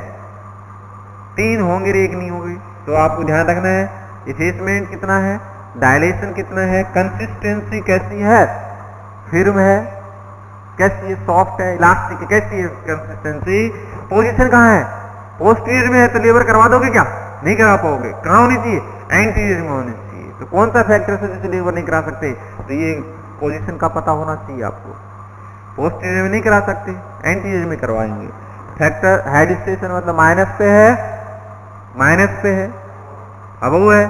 3 होंगे, 1 नहीं होगी। तो आपको ध्यान रखना है, इफेसमेंट कितना है, डायलेशन कितना है, कंसिस्टेंसी कैसी है, फिर्म है कैसी है, सॉफ्ट है, इलास्टिक है, कैसी है कंसिस्टेंसी। पोजीशन कहाँ है, पोस्टीरियर में है तो लेबर करवा दोगे क्या, नहीं करा पाओगे। कहाँ होनी चाहिए, एंटीरियर में होनी चाहिए। तो कौन सा फैक्टर है जिसे लेबर नहीं करा सकते, तो ये पोजीशन का पता होना चाहिए आपको। पोस्टीरियर में नहीं करा सकते, एंटीरियर में करवाएंगे। फैक्टर हेड स्टेशन मतलब माइनस पे है, माइनस पे है, अबव है,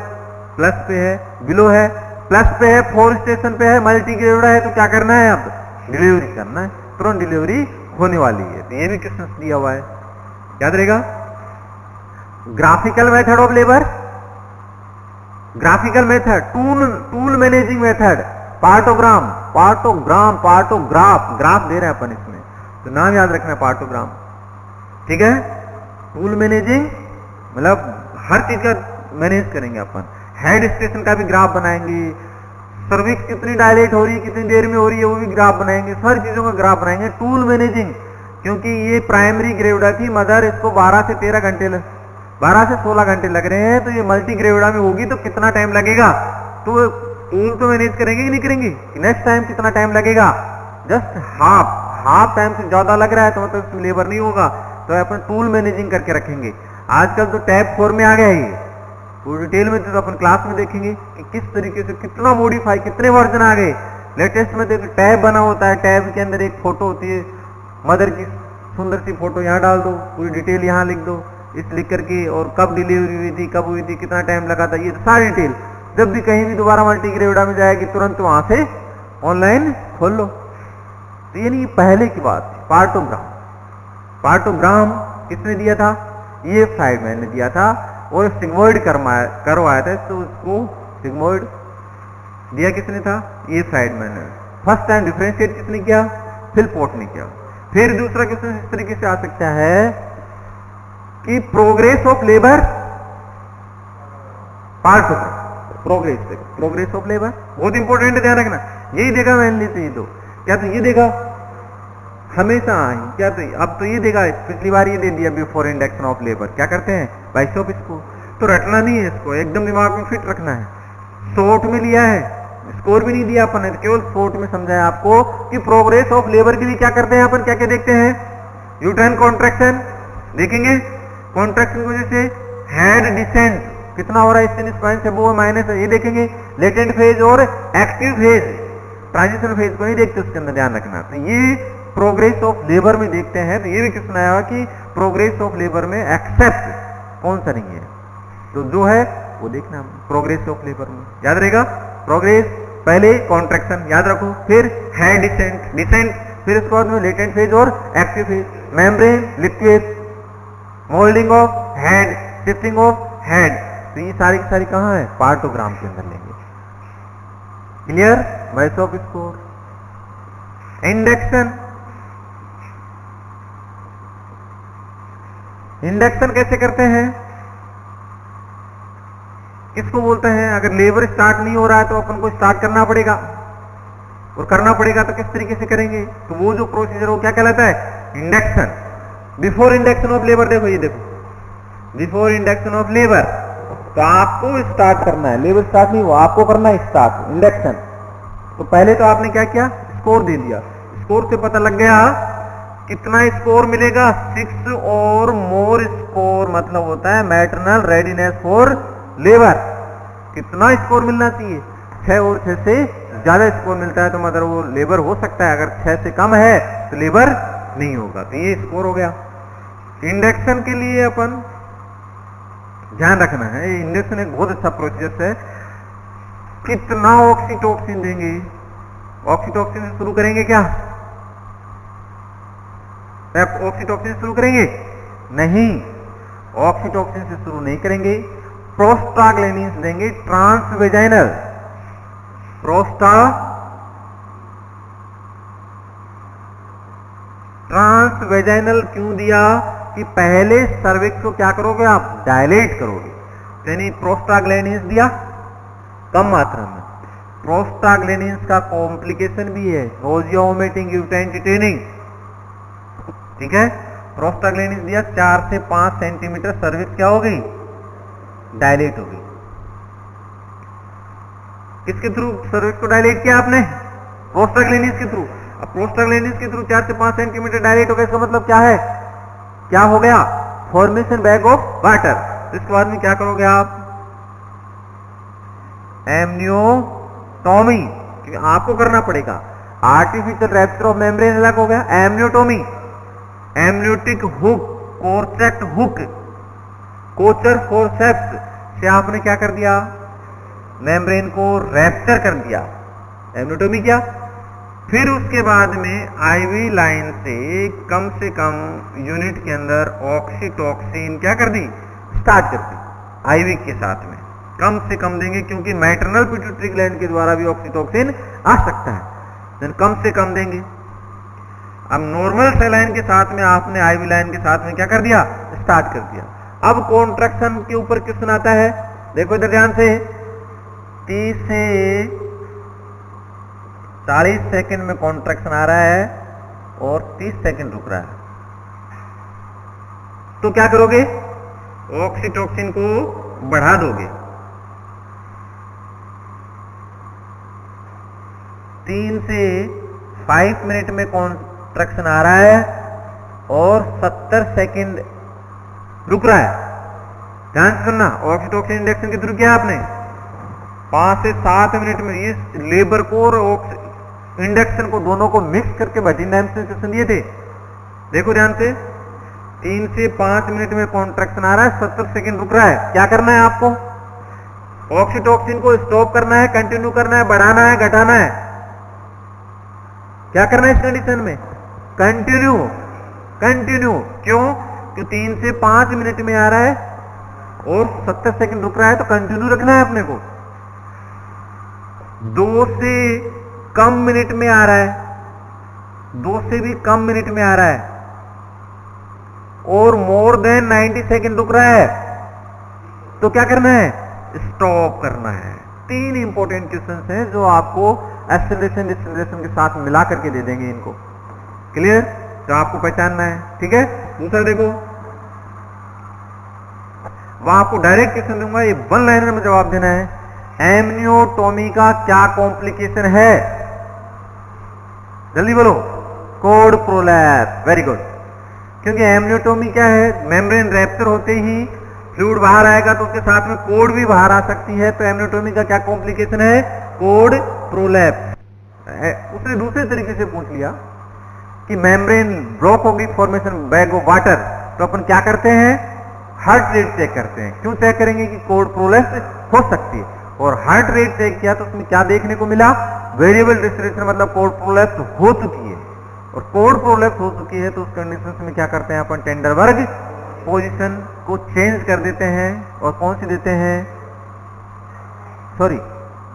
प्लस पे है, बिलो है, प्लस पे है, 4 स्टेशन पे है, मल्टी ग्रेविडा है। तो क्या करना है, अब डिलीवरी करना है, तुरंत डिलीवरी होने वाली है। तो ये भी क्वेश्चन दिया हुआ है, याद रहेगा। Graphical method of labour, graphical method, tool managing method, partogram, partogram, partograph, graph दे रहे हैं अपन इसमें, तो नाम याद रखना है पार्टोग्राम, ठीक है। टूल मैनेजिंग मतलब हर चीज का मैनेज करेंगे अपन। हेड स्टेशन का भी ग्राफ बनाएंगे, सर्विस कितनी डायलेट हो रही है, कितनी देर में हो रही है, वो भी ग्राफ बनाएंगे, सारी चीजों का ग्राफ बनाएंगे। टूल मैनेजिंग, क्योंकि ये प्राइमरी ग्रेविडा थी मदर, इसको 12 से 13 घंटे 12 से 16 घंटे लग रहे हैं। तो ये मल्टी ग्रेविडा में होगी तो कितना टाइम लगेगा, तो टूल तो मैनेज करेंगे कि नहीं करेंगे, नेक्स्ट टाइम कितना टाइम लगेगा, जस्ट हाफ टाइम से ज्यादा लग रहा है तो मतलब इसमें लेबर नहीं होगा, तो अपन टूल मैनेजिंग करके रखेंगे। आजकल तो टैब 4 में आ गया है, तो डिटेल में तो अपन क्लास में देखेंगे कि किस तरीके से कितना मॉडिफाई, कितने वर्जन आ गए। लेटेस्ट में देखो टैब बना होता है, टैब के अंदर एक फोटो होती है मदर की, सुंदर सी फोटो, यहाँ डाल दो, पूरी डिटेल यहाँ लिख दो, इस लिख करके, और कब डिलीवरी हुई थी, कब हुई थी, कितना टाइम लगा था, ये सारी डिटेल। जब भी कहीं भी दोबारा मल्टी ग्रेविडा में जाएगी तुरंत वहां से ऑनलाइन खोल लो। तो ये नहीं, पहले की बात थी। पार्टोग्राम, पार्टोग्राम किसने दिया था, ये फ्राइडमैन ने दिया था, और सिग्मोइड करवाया था, तो उसको सिग्मोइड दिया किसने था, ये फ्राइडमैन ने। फर्स्ट टाइम डिफरेंशिएट किसने किया, फिलपोर्ट ने किया। फिर दूसरा क्वेश्चन इस तरीके से आ सकता है कि progress of labour, partogram, progress of labour बहुत इंपॉर्टेंट है, ध्यान रखना। यही देखा मैंने से, ये तो क्या, तो ये देखा हमेशा क्या, तो अब तो ये देखा, पिछली बार ये दे दिया बिफोर इंडक्शन ऑफ लेबर, क्या करते हैं बाइस्टोक इसको, तो रटना नहीं है इसको, एकदम दिमाग में फिट रखना है। शॉर्ट में लिया है, स्कोर भी नहीं दिया अपन ने, केवल शॉर्ट में समझाया आपको कि प्रोग्रेस ऑफ लेबर के लिए क्या करते हैं अपन, क्या क्या देखते हैं, यूट्राइन कॉन्ट्रैक्शन देखेंगे, कॉन्ट्रैक्शन की वजह से हेड डिसेंट कितना हो रहा है, स्टेन स्पाइन से वो माइनस है, ये देखेंगे लेटेंट फेज और एक्टिव फेज, ट्रांजिशन फेज को नहीं देखते, उसके अंदर ध्यान रखना। तो ये प्रोग्रेस ऑफ लेबर में देखते हैं, तो ये भी क्वेश्चन आया हुआ कि प्रोग्रेस ऑफ लेबर में एक्सेप्ट कौन सा नहीं है, तो जो है वो देखना प्रोग्रेस ऑफ लेबर में, याद रहेगा। प्रोग्रेस पहले कॉन्ट्रैक्शन याद रखो, फिर है डिसेंट, फिर उसके बाद में लेटेंट फेज और active phase, membrane, liquid, moulding of head, shifting of head, तो ये सारी की सारी कहां है, पार्टोग्राम के अंदर लेंगे। Clear, maths off score. Induction, induction कैसे करते हैं, किसको बोलते हैं, अगर लेबर स्टार्ट नहीं हो रहा है तो अपन को स्टार्ट करना पड़ेगा, और करना पड़ेगा तो किस तरीके से करेंगे, तो वो जो प्रोसीजर वो क्या कहलाता है, induction. Before induction of labour, देखो ये देखो, बिफोर इंडक्शन ऑफ लेबर, तो आपको स्टार्ट करना है, लेबर स्टार्ट नहीं हुआ, आपको करना है स्टार्ट, इंडक्शन। तो पहले तो आपने क्या किया, स्कोर दे दिया, स्कोर से पता लग गया कितना स्कोर मिलेगा, 6 और मोर स्कोर, मतलब होता है मैटरनल रेडीनेस फॉर लेबर, कितना स्कोर मिलना चाहिए, 6 और 6 से ज्यादा स्कोर मिलता है तो मतलब वो लेबर हो सकता है, अगर 6 से कम है तो लेबर नहीं होगा, तो ये स्कोर हो गया। इंडक्शन के लिए अपन ध्यान रखना है, ये इंडक्शन एक बहुत अच्छा प्रोसेस है, कितना ऑक्सीटोसिन देंगे, ऑक्सीटोसिन से शुरू करेंगे क्या, ऑक्सीटोसिन से शुरू करेंगे नहीं, ऑक्सीटोसिन से शुरू नहीं करेंगे, प्रोस्टाग्लैंडिन्स देंगे, ट्रांसवेजाइनल, ट्रांसवेजाइनल क्यों दिया कि पहले सर्विक्स को क्या करोगे आप, डायलेट करोगे, यानी प्रोस्टाग्लैंडिन्स दिया कम मात्रा में। प्रोस्टाग्लैंडिन्स का कॉम्प्लिकेशन भी है, नोजिया, वोमिटिंग, यूटाइन टिटेनिंग, ठीक है। प्रोस्टाग्लैंडिन्स दिया, 4 से 5 सेंटीमीटर सर्विक्स क्या हो गई, डायलेट हो गई, किसके थ्रू सर्विक्स को डायलेट किया आपने, प्रोस्टाग्लैंडिन्स के थ्रू। अब प्रोस्टाग्लैंडिन्स के थ्रू 4 से 5 सेंटीमीटर डायलेट हो गया, इसका मतलब क्या है, क्या हो गया, फॉर्मेशन बैग ऑफ वाटर। इसके बाद में क्या करोगे आप, एमनियोटॉमी, क्योंकि आपको करना पड़ेगा, आर्टिफिशियल रैप्चर ऑफ मेम्ब्रेन अलग हो गया, एमनियोटॉमी, एमनियोटिक हुक, कोर्सेक्ट हुक, कोचर फोर्सेप्स से आपने क्या कर दिया, मेम्ब्रेन को रैप्चर कर दिया, एमनियोटॉमी किया। फिर उसके बाद में आईवी लाइन से कम यूनिट के अंदर ऑक्सीटोक्सिन क्या कर दी, स्टार्ट कर दी, आईवी के साथ में कम से कम देंगे, क्योंकि मैटरनल पिट्यूटरी ग्लैंड के द्वारा भी ऑक्सीटोक्सिन आ सकता है, देन कम से कम देंगे। अब नॉर्मल सेलाइन के साथ में आपने आईवी लाइन के साथ में क्या कर दिया, स्टार्ट कर दिया। अब कॉन्ट्रैक्शन के ऊपर क्वेश्चन आता है, देखो इधर ध्यान से, 30 से 40 सेकंड में कॉन्ट्रैक्शन आ रहा है और 30 सेकंड रुक रहा है, तो क्या करोगे, ऑक्सीटोक्सिन को बढ़ा दोगे, 3 से 5 मिनट में कॉन्ट्रैक्शन आ रहा है और 70 सेकंड रुक रहा है, ध्यान से सुनना। ऑक्सीटोक्सिन इंडक्शन के थ्रू किया आपने 5 से 7 मिनट में, ये लेबर को और इंडक्शन को दोनों को मिक्स करके बटिंडाइम से क्वेश्चन दिए थे, देखो ध्यान से, 3 से 5 मिनट में कॉन्ट्रैक्शन आ रहा है, 70 सेकंड रुक रहा है, क्या करना है आपको, ऑक्सीटोक्सिन को स्टॉप करना है, कंटिन्यू करना है, बढ़ाना है, घटाना है, क्या करना है इस कंडीशन में, कंटिन्यू, कंटिन्यू, क्यों, कि 3 से 5 मिनट में आ रहा है और 70 सेकंड रुक रहा है, तो कंटिन्यू रखना है अपने को। 2 से कम मिनट में आ रहा है, 2 से भी कम मिनट में आ रहा है और मोर देन 90 सेकंड रुक रहा है, तो क्या करना है, स्टॉप करना है। 3 इंपॉर्टेंट क्वेश्चंस हैं जो आपको एक्सेलरेशन डिसेलरेशन के साथ मिला करके दे देंगे इनको, क्लियर, तो आपको पहचानना है, ठीक है। दूसरा देखो, वहां आपको डायरेक्ट क्वेश्चन दूंगा, ये 1 लाइनर में जवाब देना है, एमनियोटॉमी का क्या कॉम्प्लिकेशन है, जल्दी बोलो, कोड प्रोलैप्स, वेरी गुड, क्योंकि एमनियोटॉमी क्या है, मेम्ब्रेन रैप्चर होते ही फ्लूइड बाहर आएगा तो उसके साथ में कोड भी बाहर आ सकती है, तो एमनियोटोमी का क्या कॉम्प्लिकेशन है? Code prolapse. उसने दूसरे तरीके से पूछ लिया कि मेम्ब्रेन ब्लॉक होगी, फॉर्मेशन बैग ऑफ वाटर, तो अपन क्या करते हैं? हार्ट रेट चेक करते हैं। क्यों चेक करेंगे? कि कोड प्रोलैप्स हो सकती है। और हार्ट रेट चेक किया तो उसमें क्या देखने को मिला? वेरिएबल डिस्ट्रीब्यूशन, मतलब कोड प्रोलैप्स हो चुकी है। और कोड प्रोलैप्स हो चुकी है तो उस कंडीशन में क्या करते हैं अपन? टेंडरबर्ग पोजीशन को चेंज कर देते हैं। और कौन सी देते हैं? सॉरी,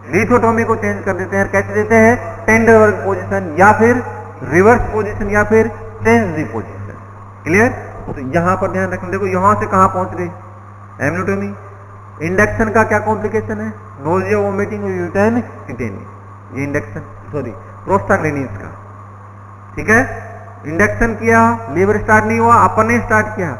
लिथोटोमी को चेंज कर देते हैं। कैसे देते हैं? टेंडरबर्ग पोजीशन या फिर रिवर्स पोजीशन या फिर चेंज दी पोजीशन। क्लियर? तो यहां पर ध्यान रखना। देखो यहां से कहां पहुंच गए? एमनियोटोमी। इंडक्शन का क्या कॉम्प्लिकेशन है? Nausea, vomiting, uterine tetany. ये इंडक्शन, सॉरी, प्रोस्टाग्लैंडिन्स का। ठीक है, इंडक्शन किया, लीवर स्टार्ट नहीं हुआ, अपन ने स्टार्ट किया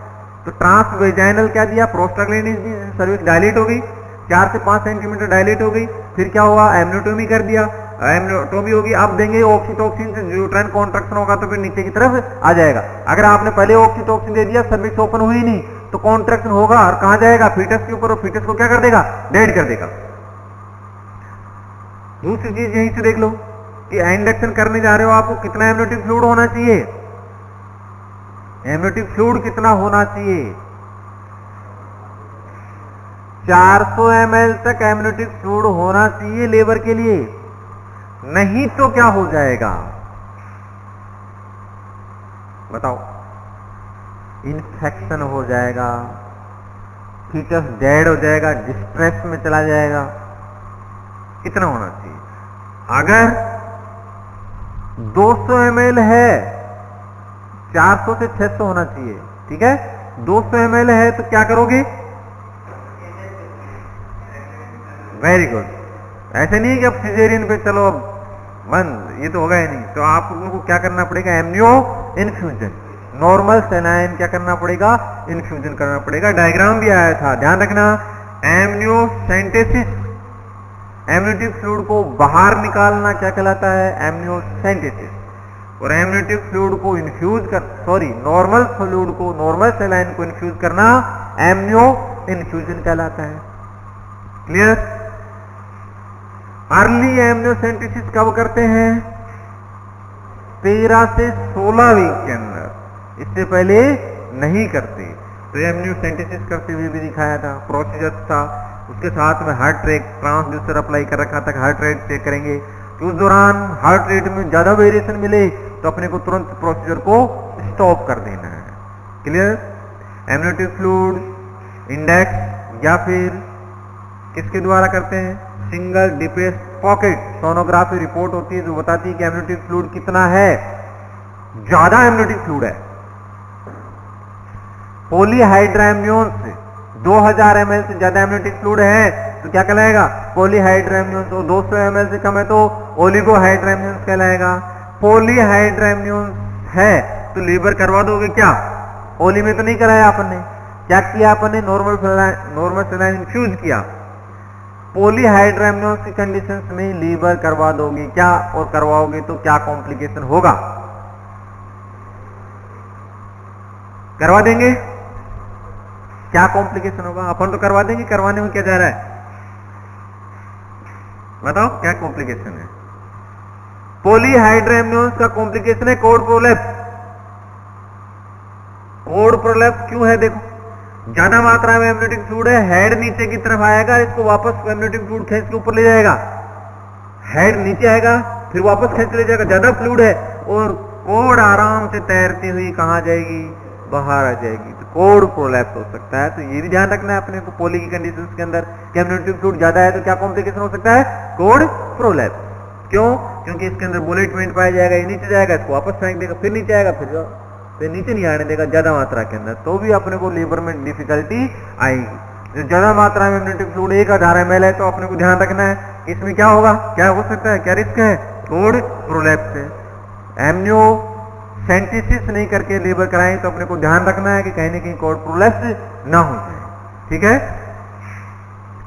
तो ट्रांसवेजाइनल क्या दिया? प्रोस्टाग्लैंडिन्स दी, सर्विक्स डायलेट हो गई, 4 से 5 सेंटीमीटर डायलेट हो गई। फिर क्या हुआ? एमनियोटोमी कर दिया, एमनियोटोमी होगी। अब देंगे ऑक्सीटोसिन से यूट्राइन कॉन्ट्रैक्शन होगा तो फिर नीचे की तरफ आ जाएगा। अगर आपने पहले ऑक्सीटोसिन दे दिया, सर्विक्स ओपन हुई नहीं तो कॉन्ट्रैक्शन होगा और कहां जाएगा? फीटस के ऊपर, और फीटस को क्या कर देगा? डेड कर देगा। दूसरी चीज यहीं से देख लो कि इंडक्शन करने जा रहे हो, आपको कितना एमनियोटिक फ्लूइड होना चाहिए? एमनियोटिक फ्लूइड कितना होना चाहिए? 400 ml तक एमनियोटिक फ्लूइड होना चाहिए लेबर के लिए, नहीं तो क्या हो जाएगा? बताओ। इन्फेक्शन हो जाएगा, फीटस डेड हो जाएगा, डिस्ट्रेस में चला जाएगा। कितना होना चाहिए? अगर 200 ml है, 400 से 600 होना चाहिए। ठीक है, 200 ml है तो क्या करोगे? Very good. ऐसे नहीं है कि अब सिजेरियन पे चलो अब बंद, ये तो होगा ही नहीं। तो आप लोगों को क्या करना पड़ेगा? एमनियो इन्फ्यूजन, नॉर्मल सेलाइन क्या करना पड़ेगा? इन्फ्यूजन करना पड़ेगा। डायग्राम भी आया था, ध्यान रखना। एमनियोसेंटेसिस, एमनियोटिक फ्लूइड को बाहर निकालना क्या कहलाता है? एमनियोसेंटेसिस। और एमनियोटिक फ्लूइड को इन्फ्यूज कर, सॉरी, नॉर्मल फ्लूइड को, नॉर्मल सेलाइन को इन्फ्यूज करना एमनियो इन्फ्यूजन कहलाता है। क्लियर? अर्ली एमनियोसेंटेसिस कब करते हैं? 13 से 16 वीक के अंदर, इससे पहले नहीं करते। तो एमनियोसेंटेसिस करते हुए भी दिखाया था, प्रोसीजर था। उसके साथ में हार्ट रेट ट्रांसड्यूसर अप्लाई कर रखा था, हार्ट रेट चेक करेंगे। तो उस दौरान हार्ट रेट में ज्यादा वेरिएशन मिले तो अपने को तुरंत प्रोसीजर को स्टॉप कर देना है। क्लियर? एमनियोटिक फ्लूइड इंडेक्स या फिर किसके द्वारा करते हैं? Single depress pocket sonography report होती है जो बताती है कि एमनियोटिक फ्लूइड कितना है। ज्यादा एमनियोटिक फ्लूइड है, पॉलीहाइड्राम्योन से 2000 ml से ज्यादा एमनियोटिक फ्लूइड है तो क्या कहलाएगा? पॉलीहाइड्राम्योन। और 200 ml से कम है तो ओलिगोहाइड्राम्योन कहलाएगा। पॉलीहाइड्राम्योन है तो लीवर करवा दोगे क्या? ओली में तो नहीं कराया अपन ने, क्या किया अपन ने? नॉर्मल सेलाइन इन्फ्यूज किया। पॉलीहाइड्राम्योन की कंडीशंस में लीवर करवा दोगे क्या? और करवाओगे तो क्या कॉम्प्लिकेशन होगा? करवा देंगे? क्या कॉम्प्लिकेशन होगा? अपन तो करवा देंगे, करवाने में क्या जा रहा है? बताओ क्या कॉम्प्लिकेशन है? पॉलीहाइड्राम्योन का कॉम्प्लिकेशन है कोड प्रोलैप्स। कोड प्रोलैप्स क्यों है? देखो, ज्यादा मात्रा में एमनियोटिक फ्लूइड है, हेड नीचे की तरफ आएगा, इसको वापस एमनियोटिक फ्लूइड खींच के ऊपर ले जाएगा। हेड नीचे आएगा, फिर वापस खींच ले जाएगा। ज्यादा फ्लूइड है और कोड आराम से तैरती हुई कहां जाएगी? बाहर आ जाएगी। तो कोड प्रोलैप्स हो सकता है। तो ये भी ध्यान रखना है अपने को पॉली की कंडीशंस के अंदर कि एमनियोटिक फ्लूइड ज्यादा है तो क्या कॉम्प्लिकेशन हो सकता है? Code prolapse. क्यों? क्योंकि इसके अंदर बुलेटमेंट पाया जाएगा, ये नीचे जाएगा, इसको वापस फेंक देगा, फिर नीचे आएगा, फिर नीचे नहीं आने देगा ज्यादा मात्रा के अंदर, तो भी अपने को लीवर में डिफिकल्टी आएगी। जो ज्यादा मात्रा में एमनियोटिक फ्लूइड 1000 ml है तो अपने को ध्यान रखना है इसमें क्या होगा, क्या हो सकता है, क्या रिस्क है? कोड प्रोलैप्स है। एमनियो सेंटेसिस नहीं करके लीवर कराएं तो अपने को ध्यान रखना है कि कहीं ना कहीं कोड प्रोलैप्स ना हो जाए। ठीक है,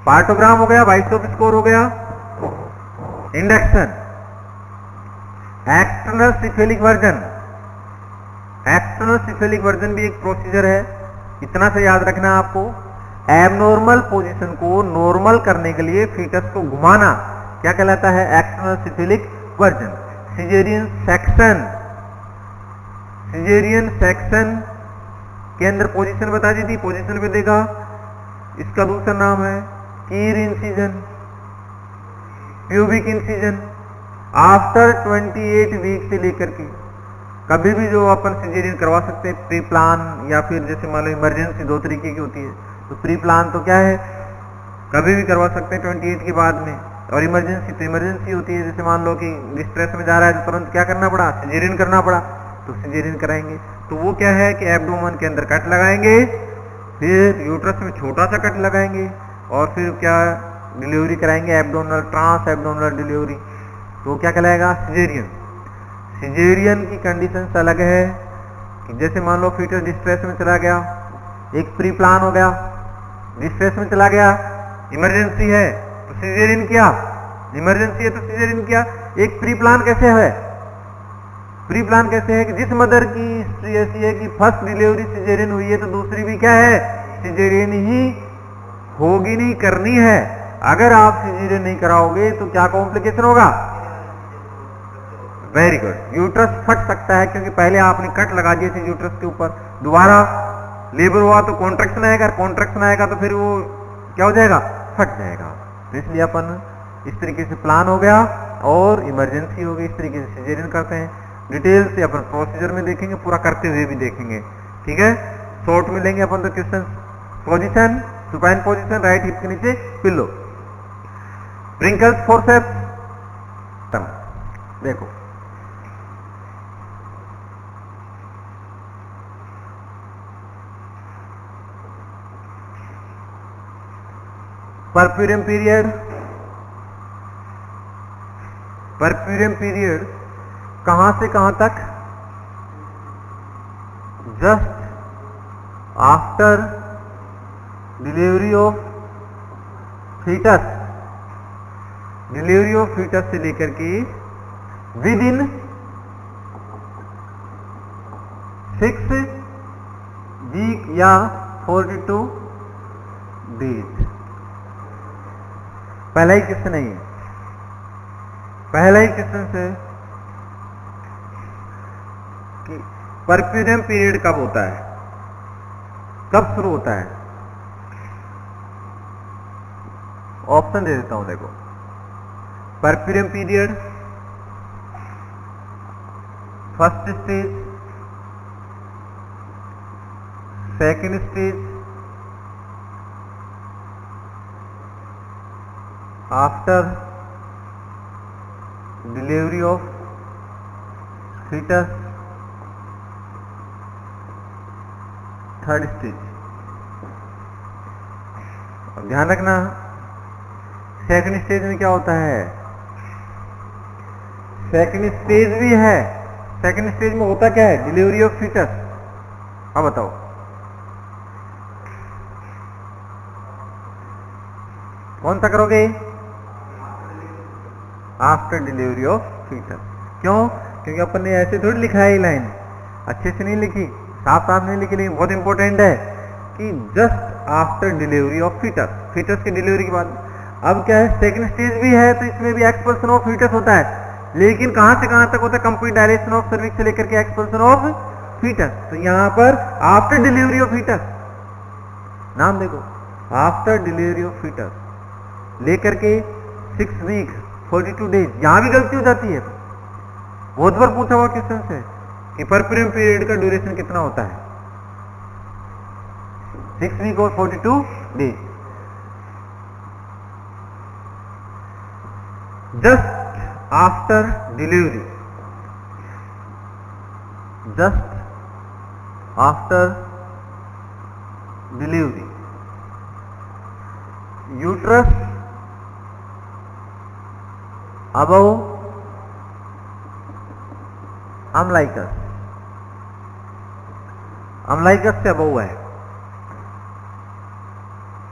पार्टोग्राम हो गया, वाइसोप स्कोर हो गया। Induction, external cephalic version. External cephalic version भी एक प्रोसीजर है, इतना से याद रखना आपको। एबनॉर्मल पोजीशन को नॉर्मल करने के लिए फीटस को घुमाना क्या कहलाता है? External cephalic version. Caesarean section, caesarean section के अंदर पोजीशन बता दी थी, पोजीशन पे देखा, इसका दूसरा नाम है Kerr incision, pubic incision. After 28 week से लेकर के कभी भी जो अपन सिजेरियन करवा सकते हैं, प्री प्लान या फिर जैसे मान लो इमरजेंसी, दो तरीके की होती है। तो प्री प्लान तो क्या है, कभी भी करवा सकते हैं 28 के बाद में, और इमरजेंसी तो इमरजेंसी होती है, जैसे मान लो कि डिस्ट्रेस में जा रहा है तो तुरंत क्या करना पड़ा, सिजेरियन करना पड़ा, तो सिजेरियन कराएंगे। तो वो क्या है कि एब्डोमेन के अंदर कट लगाएंगे, फिर यूट्रस में छोटा सा कट लगाएंगे, और फिर क्या डिलीवरी कराएंगे, एब्डोमिनल, ट्रांस एब्डोमिनल डिलीवरी। तो क्या कहलाएगा? सिजेरियन। सिजेरियन की कंडीशंस अलग है कि जैसे मान लो फीटस डिस्ट्रेस में चला गया, एक प्री प्लान हो गया, डिस्ट्रेस में चला गया, इमरजेंसी है तो सिजेरियन किया, इमरजेंसी है तो सिजेरियन किया। एक प्री प्लान कैसे है? प्री प्लान कैसे है कि जिस मदर की हिस्ट्री ऐसी है कि फर्स्ट डिलीवरी सिजेरियन हुई है तो दूसरी भी क्या है, सिजेरियन ही होगी, नहीं करनी है। अगर आप सिजेरियन नहीं कराओगे तो क्या कॉम्प्लिकेशन होगा? वेरी गुड, यूट्रस फट सकता है, क्योंकि पहले आपने कट लगा दिए थे यूट्रस के ऊपर, दोबारा लेबर हुआ तो कॉन्ट्रैक्शन आएगा, कॉन्ट्रैक्शन आएगा तो फिर वो क्या हो जाएगा, फट जाएगा। तो इसलिए अपन इस तरीके से प्लान हो गया और इमरजेंसी हो गई, इस तरीके से सिजेरियन करते हैं। डिटेल से अपन प्रोसीजर में देखेंगे, पूरा करते हुए भी देखेंगे, ठीक है। शॉर्ट में लेंगे अपन तो question. Position, supine position, right hip के नीचे पिलो, प्रिंकल्स फोर्सेप्स, देखो परप्यूरियम पीरियड, परप्यूरियम पीरियड कहां से कहां तक? Just after delivery of foetus, delivery of foetus से लेकर के विद इन 6 वीक या 42 डेज। पहला ही क्वेश्चन है ये, पहला ही क्वेश्चन से कि परप्यूरियम पीरियड कब होता है, कब शुरू होता है? ऑप्शन दे देता हूं, देखो। Puerperium period first stage, second stage, after delivery of foetus, third stage. और ध्यान रखना सेकंड स्टेज में क्या होता है, सेकंड स्टेज भी है, सेकंड स्टेज में होता क्या है, डिलीवरी ऑफ फीटस। अब बताओ कौन सा करोगे? After delivery of foetus. क्यों? क्योंकि अपन ने ऐसे थोड़ी लिखा है, लाइन अच्छे से नहीं लिखी, साफ साफ नहीं लिखी, लेकिन बहुत इंपॉर्टेंट है कि just after delivery of foetus, foetus की डिलीवरी के बाद। अब क्या है, सेकंड स्टेज भी है तो इसमें भी एक्सपल्सन ऑफ फीटस होता है, लेकिन कहां से कहां तक होता है, कंप्लीट डायलेशन ऑफ सर्विक्स से लेकर के एक्सपल्सन ऑफ फीटस। तो यहां पर आफ्टर डिलीवरी ऑफ फीटस, नाम देखो, आफ्टर डिलीवरी ऑफ फीटस लेकर के 6 वीक 42 डेज। यहां भी गलती हो जाती है, बहुत बार पूछा हुआ क्वेश्चन से कि परप्यूरियम पीरियड का ड्यूरेशन कितना होता है, 6 वीक और 42 days. Just after delivery, just after delivery, uterus above umbilicus, umbilicus से अबव है,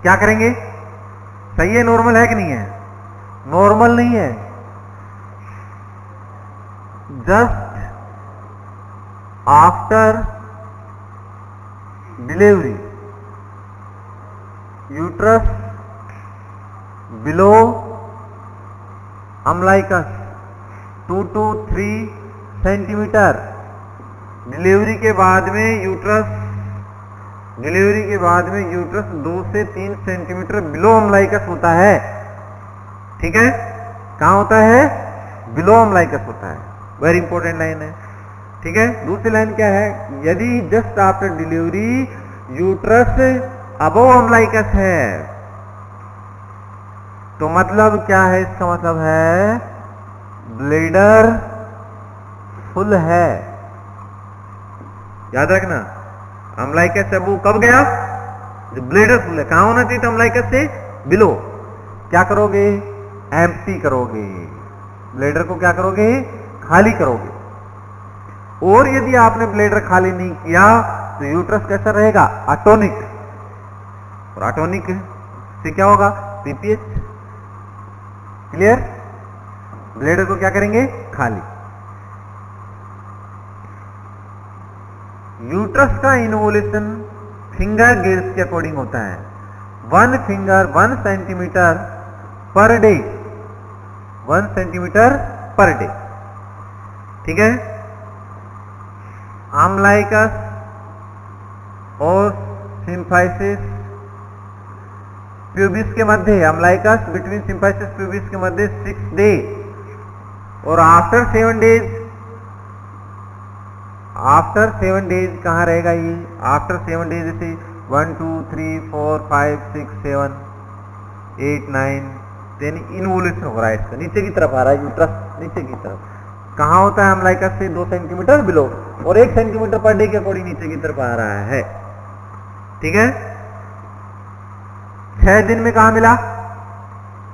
क्या करेंगे? सही है, नॉर्मल है कि नहीं है? नॉर्मल नहीं है, just after delivery uterus below अम्लाइकस 2 to 3 centimetre. Delivery के बाद में यूट्रस 2 से 3 सेंटीमीटर बिलो अम्लाइकस होता है। ठीक है, कहां होता है? बिलो अम्लाइकस होता है। वेरी इंपॉर्टेंट लाइन है। ठीक है, दूसरी लाइन क्या है? यदि just after delivery uterus above umbilicus है तो मतलब क्या है? इसका मतलब है ब्लैडर फुल है। याद रखना, अम्लाइकस अब कब गया? जब ब्लैडर फुल है। कहां होना चाहिए था? अम्लाइकस से बिलो। क्या करोगे? एम्प्टी करोगे। ब्लैडर को क्या करोगे? खाली करोगे। और यदि आपने ब्लैडर खाली नहीं किया तो यूट्रस कैसा रहेगा? अटोनिक। और अटोनिक से क्या होगा? पीपीएच। क्लियर? ब्लैडर को क्या करेंगे? खाली। यूट्रस का इन्वोल्यूशन फिंगर गेज के अकॉर्डिंग होता है। 1 finger 1 centimetre per day. 1 centimetre per day. ठीक है, अम्लाइकस और सिम्फाइसिस प्यूबिस के मध्य, अम्लाइकस बिटवीन सिम्फाइसिस प्यूबिस के मध्य 6 डे। और आफ्टर 7 डेज, कहां रहेगा ये? आफ्टर 7 डेज जैसे 1 2 3 4 5 6 7 8 9 10 इन्वोल्यूशन हो रहा है। इसका नीचे की तरफ आ रहा है यूट्रस, नीचे की तरफ। कहां होता है? अम्लाइकस से 2 सेंटीमीटर बिलो और 1 सेंटीमीटर पर डे के अकॉर्डिंग नीचे की तरफ आ रहा है। ठीक है, 6 दिन में कहां मिला?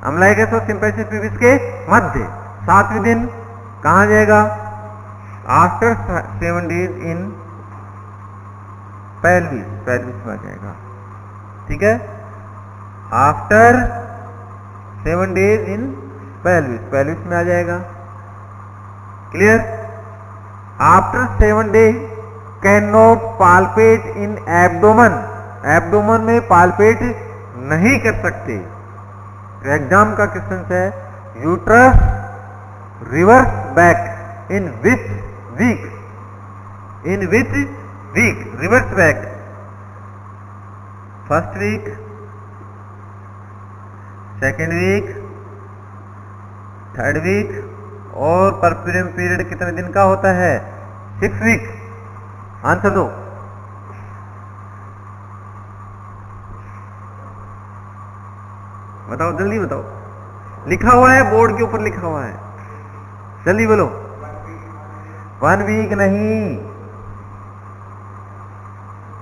अम्लाइकस और सिम्फाइसिस प्यूबिस के मध्य। 7वें दिन कहां जाएगा? After 7 days in pelvis, pelvis में आ जाएगा। ठीक है, after 7 days in pelvis, pelvis में आ जाएगा। Clear? After 7 days can not palpate in abdomen, abdomen में पाल्पेट नहीं कर सकते। एग्जाम का क्वेश्चन है, uterus reverse back in which week? In which week reverse back? First week, second week, third week. और परफ्यूरियम पीरियड कितने दिन का होता है? 6 वीक। आंसर दो। बताओ, जल्दी बताओ। लिखा हुआ है, बोर्ड के ऊपर लिखा हुआ है, जल्दी बोलो। 1 वीक नहीं,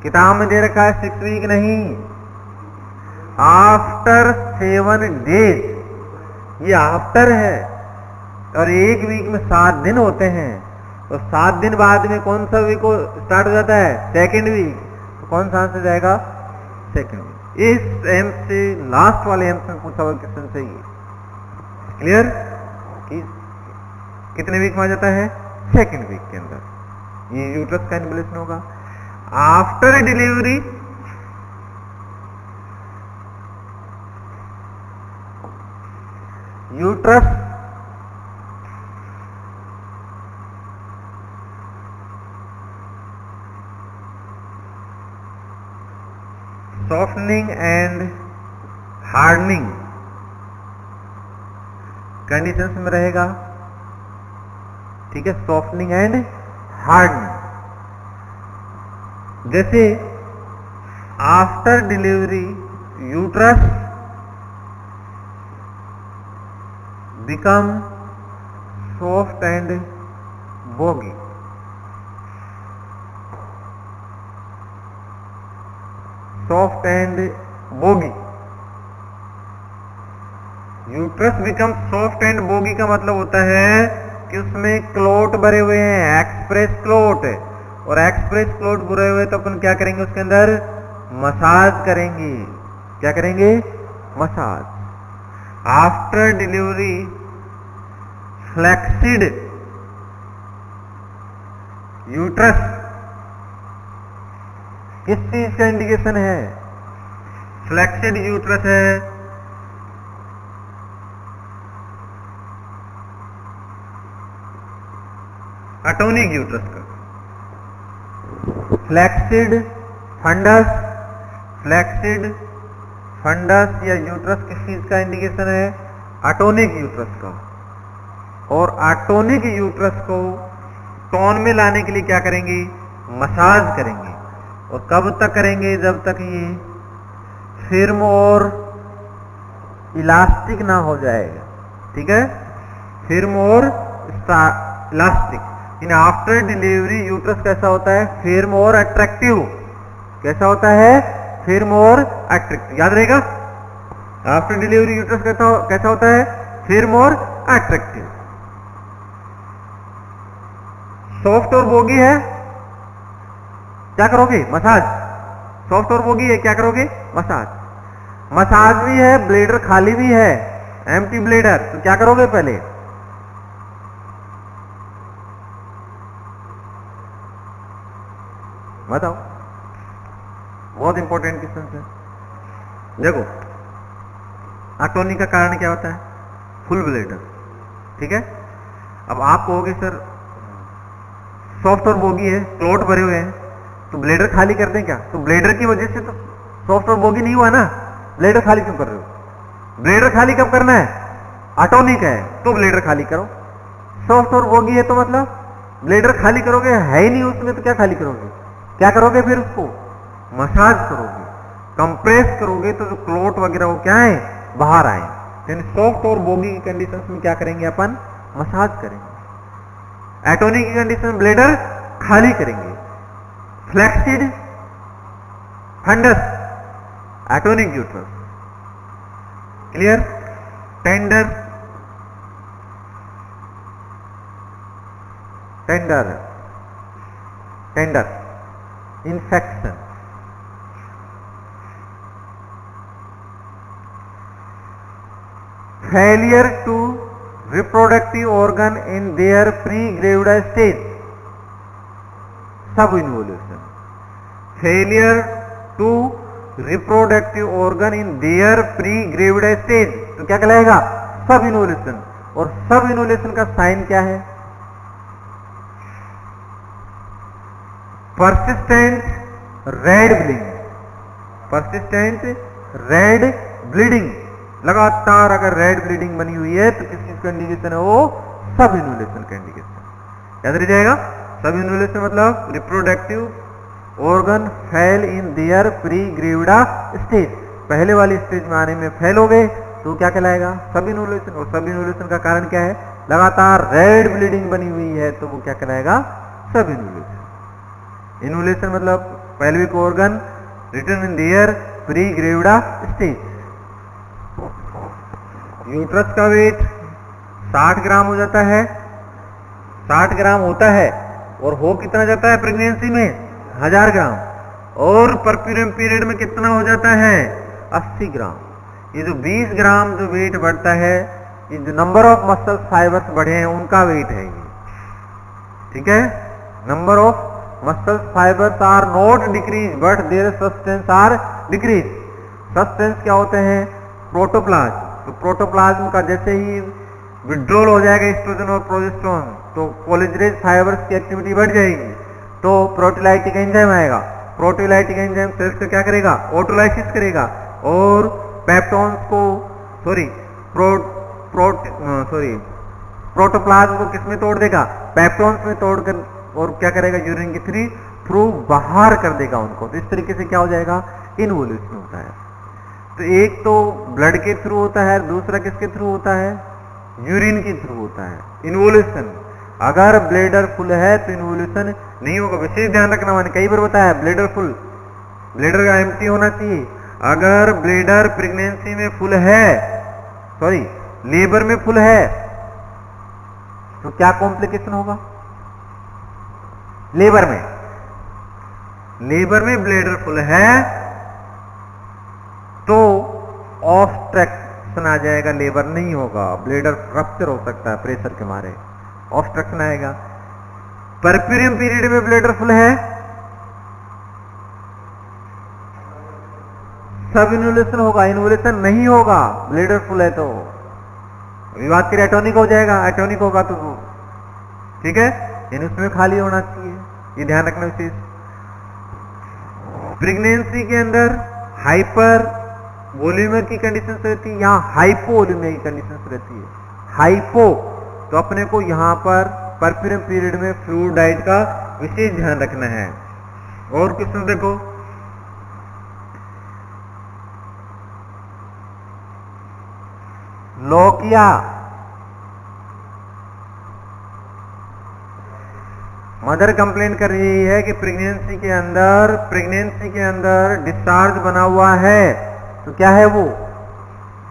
किताब में दे रखा है 6 वीक नहीं। आफ्टर 7 डेज, ये आफ्टर है। और 1 वीक में 7 दिन होते हैं। तो 7 दिन बाद में कौन सा वीक स्टार्ट हो जाता है? Second week. तो कौन सा आंसर जाएगा? Second week. इस एम से, लास्ट वाले एम से पूछा हुआ क्वेश्चन से ये क्लियर कि कितने वीक में आ जाता है? सेकेंड वीक के अंदर ये यूट्रस का इन्वोल्यूशन होगा। After delivery uterus softening and hardening conditions में रहेगा। ठीक है, सॉफ्टनिंग एंड हार्डनिंग। जैसे after delivery uterus become soft and bogie. Soft and bogie. Uterus become soft and bogie का मतलब होता है कि उसमें क्लोट भरे हुए हैं, एक्सप्रेस क्लोट। और एक्सप्रेस क्लोट भरे हुए तो अपन क्या करेंगे? उसके अंदर मसाज करेंगे। क्या करेंगे? Massage. After delivery flaccid uterus किस चीज का इंडिकेशन है? फ्लेक्सिड यूट्रस है, अटोनिक यूट्रस का। फ्लेक्सिड फंडस, फ्लेक्सिड फंडस या यूट्रस किस चीज का इंडिकेशन है? अटोनिक यूट्रस का। और अटोनिक यूट्रस को टोन में लाने के लिए क्या करेंगे? मसाज करेंगे। और कब तक करेंगे? जब तक ये फिर्म और इलास्टिक ना हो जाएगा। ठीक है, फिर्म और elastic. In after delivery uterus कैसा होता है? फिर्म और अट्रैक्टिव। कैसा होता है? फिर्म और अट्रैक्टिव। याद रहेगा, आफ्टर डिलीवरी यूट्रस कैसा होता है? फिर्म और अट्रैक्टिव। सॉफ्ट और बोगी है, क्या करोगे? मसाज। सॉफ्ट और बोगी है, क्या करोगे? मसाज। मसाज भी है, ब्लेडर खाली भी है, एम्प्टी ब्लेडर, तो क्या करोगे पहले? बताओ, बहुत इंपॉर्टेंट क्वेश्चन है। देखो, अटोनिक का कारण क्या होता है? Full bladder. ठीक है, अब आप कहोगे सर सॉफ्ट और बोगी है, क्लोट भरे हुए हैं, तो ब्लेडर खाली कर दें क्या? तो ब्लेडर की वजह से तो सॉफ्ट और बोगी नहीं हुआ ना, ब्लेडर खाली क्यों कर रहे हो? ब्लेडर खाली कब करना है? अटोनिक है तो ब्लेडर खाली करो। सॉफ्ट और बोगी है तो मतलब ब्लेडर खाली करोगे, है ही नहीं उसमें, तो क्या खाली करोगे? क्या करोगे फिर? उसको मसाज करोगे, कंप्रेस करोगे, तो जो क्लोट वगैरह वो क्या है? बाहर आए। यानी सॉफ्ट और बोगी की कंडीशन में क्या करेंगे अपन? मसाज करेंगे। एटोनिक की कंडीशन ब्लेडर खाली करेंगे। Flaccid fundus, atonic uterus. Clear? Tender, tender, tender infection. Failure to reproductive organ in their pre-gravid stage, subinvolution. Failure to reproductive organ in their pre-gravid stage, तो क्या कहलाएगा? subinvolution। और subinvolution का साइन क्या है? persistent red bleeding, persistent red bleeding। लगातार अगर रेड ब्लीडिंग बनी हुई है तो किस चीज का इंडिकेशन है? वो सब इन्वोल्यूशन का इंडिकेशन। याद रह जाएगा, सब इन्वोल्यूशन मतलब reproductive organ fail in their pre gravida stage, पहले वाली स्टेज में आने में फेल हो गए तो क्या कहलाएगा? सब इन्वोल्यूशन। और सब इन्वोल्यूशन का कारण क्या है? लगातार रेड ब्लीडिंग बनी हुई है तो वो क्या कहलाएगा? सब इन्वोल्यूशन। इन्वोल्यूशन मतलब pelvic organ return in their pre gravida stage. Uterus का वेट 60 ग्राम हो जाता है, 60 ग्राम होता है। और हो कितना जाता है प्रेगनेंसी में? 1000 ग्राम। और परप्यूरियम पीरियड में कितना हो जाता है? 80 ग्राम। ये जो 20 ग्राम जो वेट बढ़ता है, ये जो नंबर ऑफ मसल फाइबर्स बढ़े हैं उनका वेट है ये। ठीक है, number of muscle fibres are not decrease but their substance are decrease. Substance क्या होते हैं? प्रोटोप्लाज्म। तो प्रोटोप्लाज्म का जैसे ही विड्रॉल हो जाएगा एस्ट्रोजन और प्रोजेस्टेरोन, तो कोलेजरेज फाइबर्स की एक्टिविटी बढ़ जाएगी, तो प्रोटीलाइटिक एंजाइम आएगा। प्रोटीलाइटिक एंजाइम सेल्स को क्या करेगा? ऑटोलाइसिस करेगा और पेप्टोन्स को प्रोटोप्लाज्म को किसमें तोड़ देगा? पेप्टोन्स में तोड़कर, और क्या करेगा? यूरिन के थ्रू बाहर कर देगा उनको। तो इस तरीके से क्या हो जाएगा? इन्वोल्यूशन होता है। तो एक तो ब्लड के थ्रू होता है, दूसरा किसके थ्रू होता है? यूरिन के थ्रू होता है इन्वोल्यूशन। अगर ब्लेडर फुल है तो इन्वोल्यूशन नहीं होगा। विशेष ध्यान रखना, मैंने कई बार बताया ब्लेडर फुल, ब्लेडर का एम्प्टी होना चाहिए। अगर ब्लेडर प्रेगनेंसी में फुल है, सॉरी लेबर में फुल है, तो क्या कॉम्प्लिकेशन होगा? लेबर में ब्लेडर फुल है तो ऑब्स्ट्रक्शन आ जाएगा, लेबर नहीं होगा, ब्लेडर रप्चर हो सकता है प्रेशर के मारे, ऑब्स्ट्रक्शन आएगा। परप्यूरियम पीरियड में ब्लेडर फुल है, सब इन्वोल्यूशन होगा, इन्वोल्यूशन नहीं होगा ब्लेडर फुल है तो विवाद के एटोनिक हो जाएगा, एटोनिक होगा तो ठीक है, इन उसमें खाली होना चाहिए, ये ध्यान रखना विशेष। प्रेगनेंसी के अंदर हाइपर वॉल्यूमर की कंडीशन रहती है, यहाँ हाइपो वॉल्यूमर की कंडीशन रहती है। हाइपो तो अपने को यहाँ पर परफ्यूरम पीरियड में फ्लूइड डाइट का विशेष ध्यान रखना है। और क्वेश्चन देखो, लोकिया मदर कंप्लेंट कर रही है कि प्रेगनेंसी के अंदर डिस्चार्ज बना हुआ है, तो क्या है वो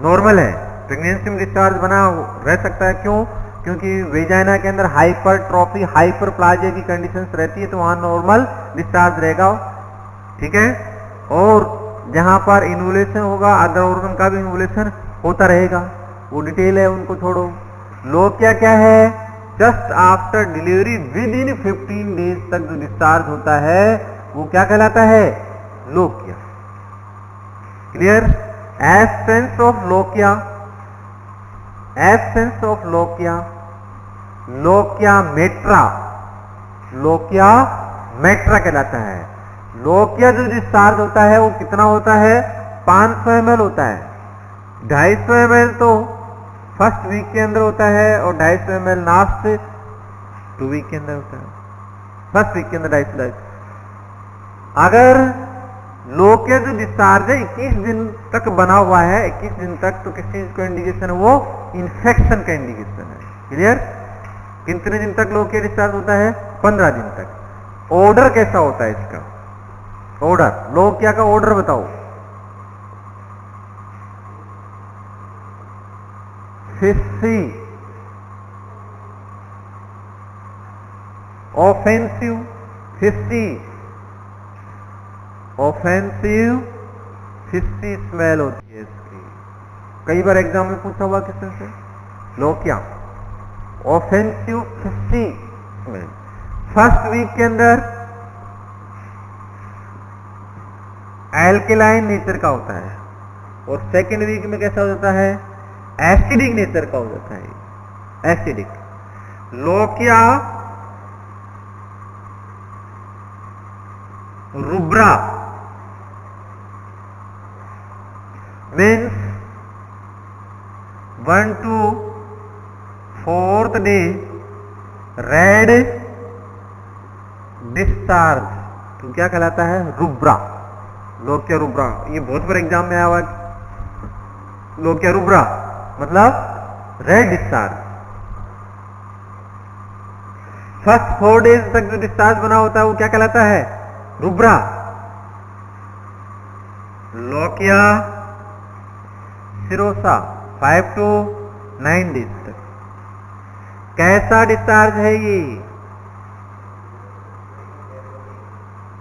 नॉर्मल है, प्रेगनेंसी में डिस्चार्ज बना रह सकता है। क्यों? क्योंकि वेजाइना के अंदर हाइपरट्रॉफी हाइपरप्लाजिया की कंडीशंस रहती है, तो वहां नॉर्मल डिस्चार्ज रहेगा, ठीक है। और जहां पर इन्वोल्यूशन होगा अदर ऑर्गन का भी इन्वोल्यूशन होता रहेगा, वो डिटेल है, उनको छोड़ो। लोकिया क्या है? Just after delivery within 15 days तक जो डिस्चार्ज होता है वो क्या कहलाता है? Lochia. Clear? Absence of lochia, absence of lochia, lochia metra, lochia metra कहलाता है। लोकिया जो डिस्चार्ज होता है वो कितना होता है? 500 ml होता है। 250 ml तो फर्स्ट वीक के अंदर होता है और 250 ml लास्ट 2 वीक के अंदर होता है, फर्स्ट वीक के अंदर 250। अगर लोकिया जो डिस्चार्ज है 21 दिन तक बना हुआ है, 21 दिन तक, तो किस चीज को इंडिकेशन है? वो इन्फेक्शन का इंडिकेशन है। क्लियर? कितने दिन तक लोकिया डिस्चार्ज होता है? 15 दिन तक। ऑर्डर कैसा होता है इसका? ऑर्डर, लोकिया का ऑर्डर बताओ। फिस्सी, ऑफेंसिव, फिस्सी, ऑफेंसिव फिस्सी स्मेल होती है इसकी। कई बार एग्जाम में पूछा हुआ किससे से? Lochia, offensive fishy smell. First week के अंदर एल्केलाइन नेचर का होता है और सेकेंड वीक में कैसा हो जाता है? एसिडिक नेचर का हो जाता है, acidic. Lochia rubra means 1 to 4th day red discharge, तो क्या कहलाता है? Rubra, lochia rubra. ये बहुत बार एग्जाम में आया हुआ, लोकिया रुब्रा मतलब रेड डिस्चार्ज। फर्स्ट 4 डेज तक जो डिस्चार्ज बना होता है वो क्या कहलाता है? Rubra. Lochia serosa 5 to 9 days तक। कैसा डिस्चार्ज है ये?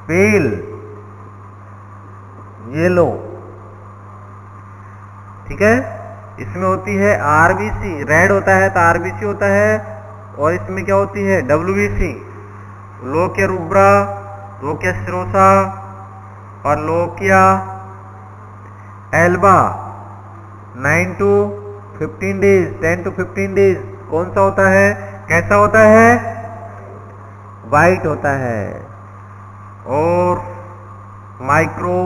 पेल येलो, ठीक है। इसमें होती है आरबीसी, रेड होता है तो आरबीसी होता है, और इसमें क्या होती है? WBC. Lochia rubra, lochia serosa और lochia alba 9 to 15 days, 10 to 15 days. कौन सा होता है? कैसा होता है? वाइट होता है और माइक्रो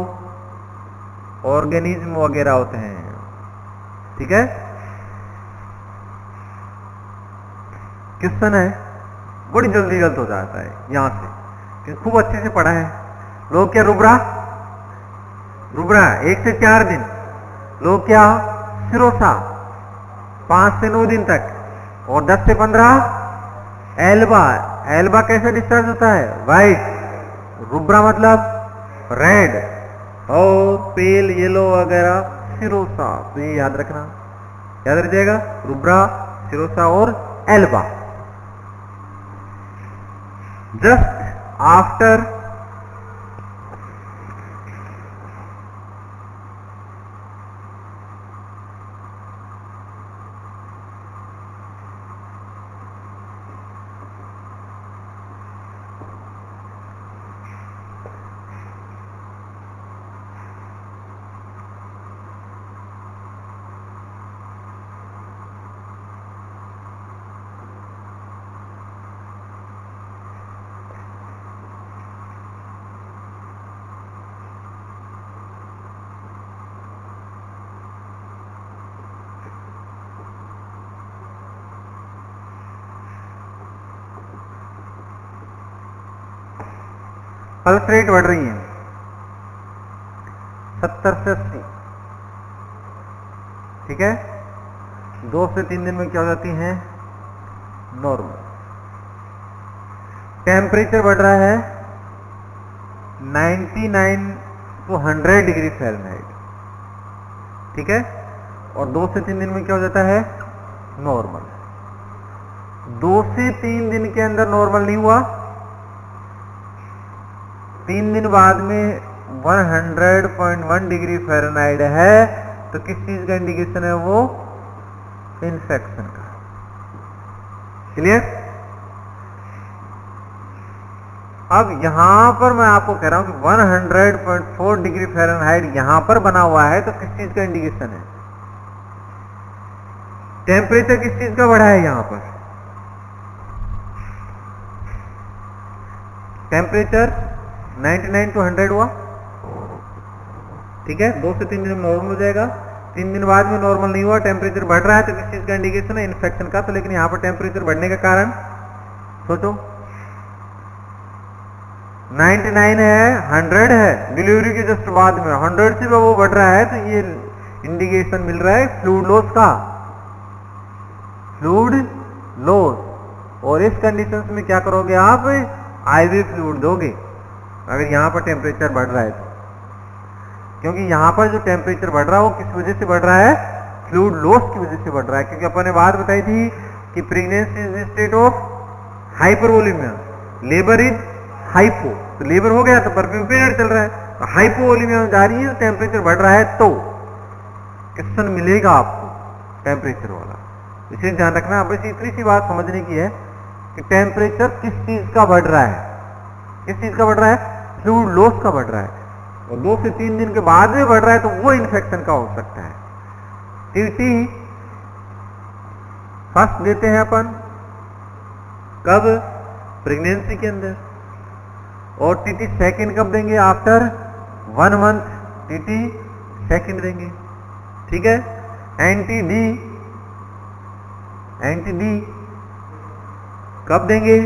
ऑर्गेनिज्म वगैरह होते हैं, ठीक है। क्वेश्चन है, बड़ी जल्दी गलत हो जाता है यहां से, क्योंकि खूब अच्छे से पढ़ा है। लोकिया रुब्रा, रुब्रा 1 से 4 दिन। लोकिया सिरोसा 5 से 9 दिन तक, और 10 से 15 एल्बा। एल्बा कैसे डिस्चार्ज होता है? वाइट। रुब्रा मतलब रेड, और पेल येलो वगैरह सिरोसा। तो ये याद रखना, याद रख जाएगा, रुब्रा, सिरोसा और Elba. Just after pulse rate बढ़ रही है 70 से 80, ठीक है। 2 से 3 दिन में क्या हो जाती है? नॉर्मल। टेम्परेचर बढ़ रहा है 99 to 100 डिग्री फ़ारेनहाइट, ठीक है। और 2 से 3 दिन में क्या हो जाता है? नॉर्मल। 2 से 3 दिन के अंदर नॉर्मल नहीं हुआ, 3 दिन बाद में 100.1 डिग्री फ़ारेनहाइट है, तो किस चीज का इंडिकेशन है? वो इन्फेक्शन का। क्लियर? अब यहां पर मैं आपको कह रहा हूं कि 100.4 डिग्री फ़ारेनहाइट यहां पर बना हुआ है, तो किस चीज का इंडिकेशन है? टेम्परेचर किस चीज का बढ़ा है? यहां पर टेम्परेचर 99 to 100 हुआ, ठीक है। 2 से 3 दिन में नॉर्मल हो जाएगा, 3 दिन बाद में नॉर्मल नहीं हुआ, टेम्परेचर बढ़ रहा है, तो किस चीज का इंडिकेशन है? इन्फेक्शन का। तो लेकिन यहां पर टेम्परेचर बढ़ने का कारण सोचो, 99 है, 100 है, डिलीवरी के जस्ट बाद में 100 से वो बढ़ रहा है, तो ये इंडिकेशन मिल रहा है फ्लूइड लॉस का, फ्लूइड लॉस। और इस कंडीशन में क्या करोगे आप? आईवी फ्लूइड दोगे अगर यहां पर टेम्परेचर बढ़ रहा है तो, क्योंकि यहां पर जो टेम्परेचर बढ़ रहा है वो किस वजह से बढ़ रहा है? फ्लूइड लॉस की वजह से बढ़ रहा है। क्योंकि अपन ने बात बताई थी कि pregnancy is state of hypervolaemia, labour is hypo, तो लेबर हो गया तो परफ्यूम पीरियड चल रहा है, तो हाइपोवोलेमिया जा रही है, टेम्परेचर बढ़ रहा है, तो क्वेश्चन मिलेगा आपको टेम्परेचर वाला। इसे ध्यान रखना। अब बस इतनी सी बात समझने की है कि टेम्परेचर किस चीज का बढ़ रहा है? किस चीज का बढ़ रहा है? फ्लूइड लॉस का बढ़ रहा है, और 2 से 3 दिन के बाद में बढ़ रहा है, तो वो इन्फेक्शन का हो सकता है। टीटी फर्स्ट देते हैं अपन कब? प्रेगनेंसी के अंदर। और टीटी सेकंड कब देंगे? आफ्टर 1 मंथ टीटी सेकंड देंगे, ठीक है। एंटी डी कब देंगे?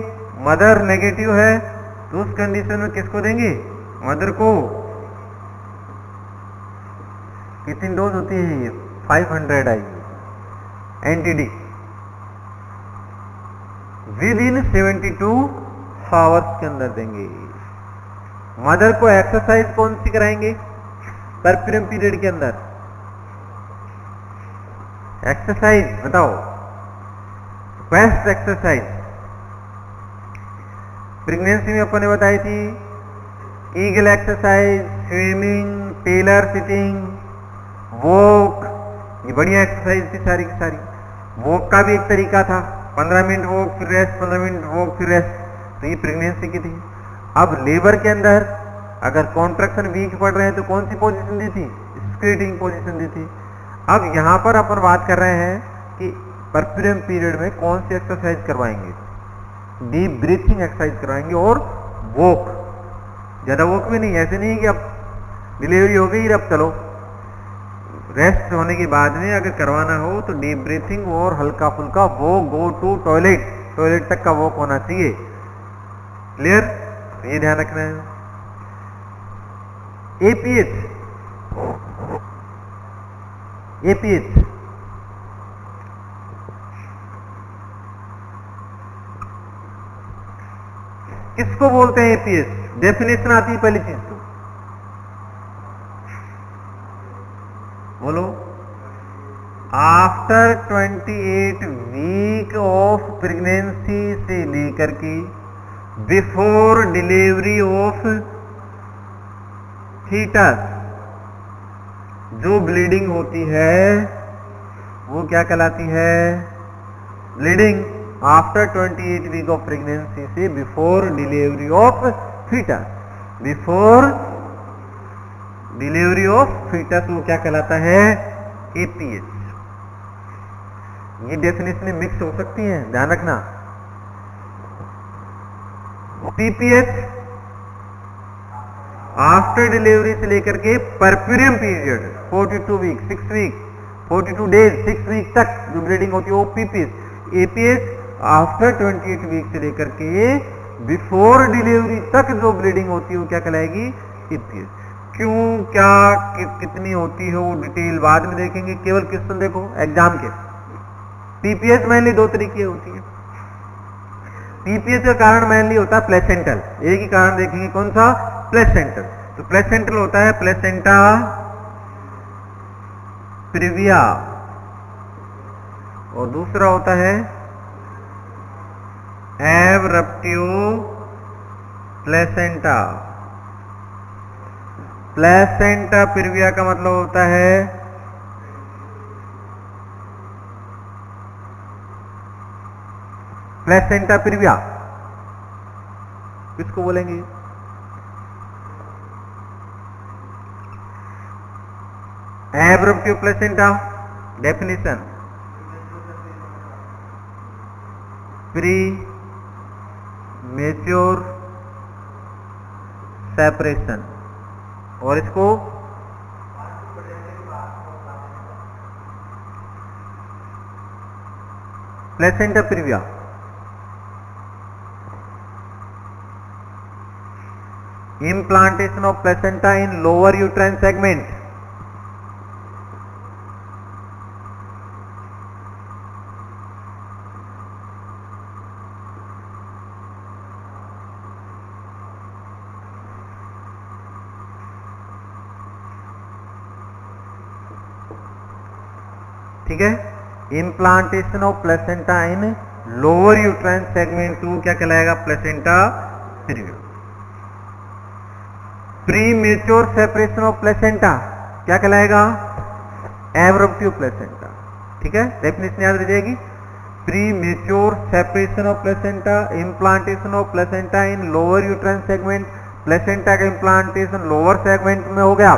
मदर नेगेटिव है तो उस कंडीशन में किसको देंगे? मदर को। कितनी डोज होती है ये? 500 I anti D within 72 hours के अंदर देंगे। मदर को एक्सरसाइज कौन सी कराएंगे परफ्यूम पीरियड के अंदर? एक्सरसाइज बताओ, बेस्ट एक्सरसाइज प्रेगनेंसी में अपन ने बताई थी, eagle exercise, swimming, tailor sitting, walk, ये बढ़िया एक्सरसाइज थी सारी की सारी। वॉक का भी एक तरीका था, 15 मिनट वॉक फिर रेस्ट, 15 मिनट वॉक फिर रेस्ट, तो ये प्रेगनेंसी की थी। अब लेबर के अंदर अगर कॉन्ट्रैक्शन वीक पड़ रहे हैं तो कौन सी पोजीशन दी थी? स्क्रीटिंग पोजीशन दी थी। अब यहां पर अपन बात कर रहे हैं कि परफ्यूम पीरियड में कौन सी एक्सरसाइज करवाएंगे? डीप ब्रीथिंग एक्सरसाइज करवाएंगे और वॉक, ज्यादा वॉक भी नहीं, ऐसे नहीं कि अब डिलीवरी हो गई अब चलो। रेस्ट होने के बाद में अगर करवाना हो तो डीप ब्रीथिंग और हल्का फुल्का वॉक, गो टू टॉयलेट तक का वॉक होना चाहिए। क्लियर? ये ध्यान रखना है। एपीएच किसको बोलते हैं? एपीएच डेफिनेशन आती है पहली चीज तो बोलो। आफ्टर 28 वीक ऑफ प्रेगनेंसी से लेकर के बिफोर डिलीवरी ऑफ फीटस जो ब्लीडिंग होती है वो क्या कहलाती है? Bleeding after 28 week of pregnancy से before delivery of fetus, before delivery of fetus वो क्या कहलाता है? एपीएच। ये डेफिनेशन मिक्स हो सकती हैं, ध्यान रखना। पीपीएच आफ्टर डिलीवरी से लेकर के puerperium period 42 week, 6 week, 42 days, 6 week तक जो ब्लीडिंग होती है वो पीपीएच। एपीएच आफ्टर 28 वीक से लेकर के बिफोर डिलीवरी तक जो ब्लीडिंग होती है वो क्या कहलाएगी? ईपीएस। क्यों, क्या, कितनी होती है वो डिटेल बाद में देखेंगे, केवल क्वेश्चन देखो एग्जाम के। पीपीएस मेनली दो तरीके होती है। पीपीएस का कारण मेनली होता है प्लेसेंटल, एक ही कारण देखेंगे, कौन सा? प्लेसेंटल। तो प्लेसेंटल होता है प्लेसेंटा प्रिविया, और दूसरा होता है एब्रप्टियो प्लेसेंटा। प्लेसेंटा प्रिविया का मतलब होता है प्लेसेंटा प्रिविया किसको बोलेंगे? Abruptio placenta definition premature separation, और इसको placenta previa. Implantation of placenta in lower uterine segment. ठीक है, implantation of placenta in lower uterine segment टू क्या कहलाएगा? Placenta previa. Premature separation of placenta क्या कहलाएगा? Abruptio placenta. ठीक है, डेफिनेशन याद रह जाएगी। Premature separation of placenta, implantation of placenta in lower uterine segment. Placenta का इम्प्लांटेशन लोअर सेगमेंट में हो गया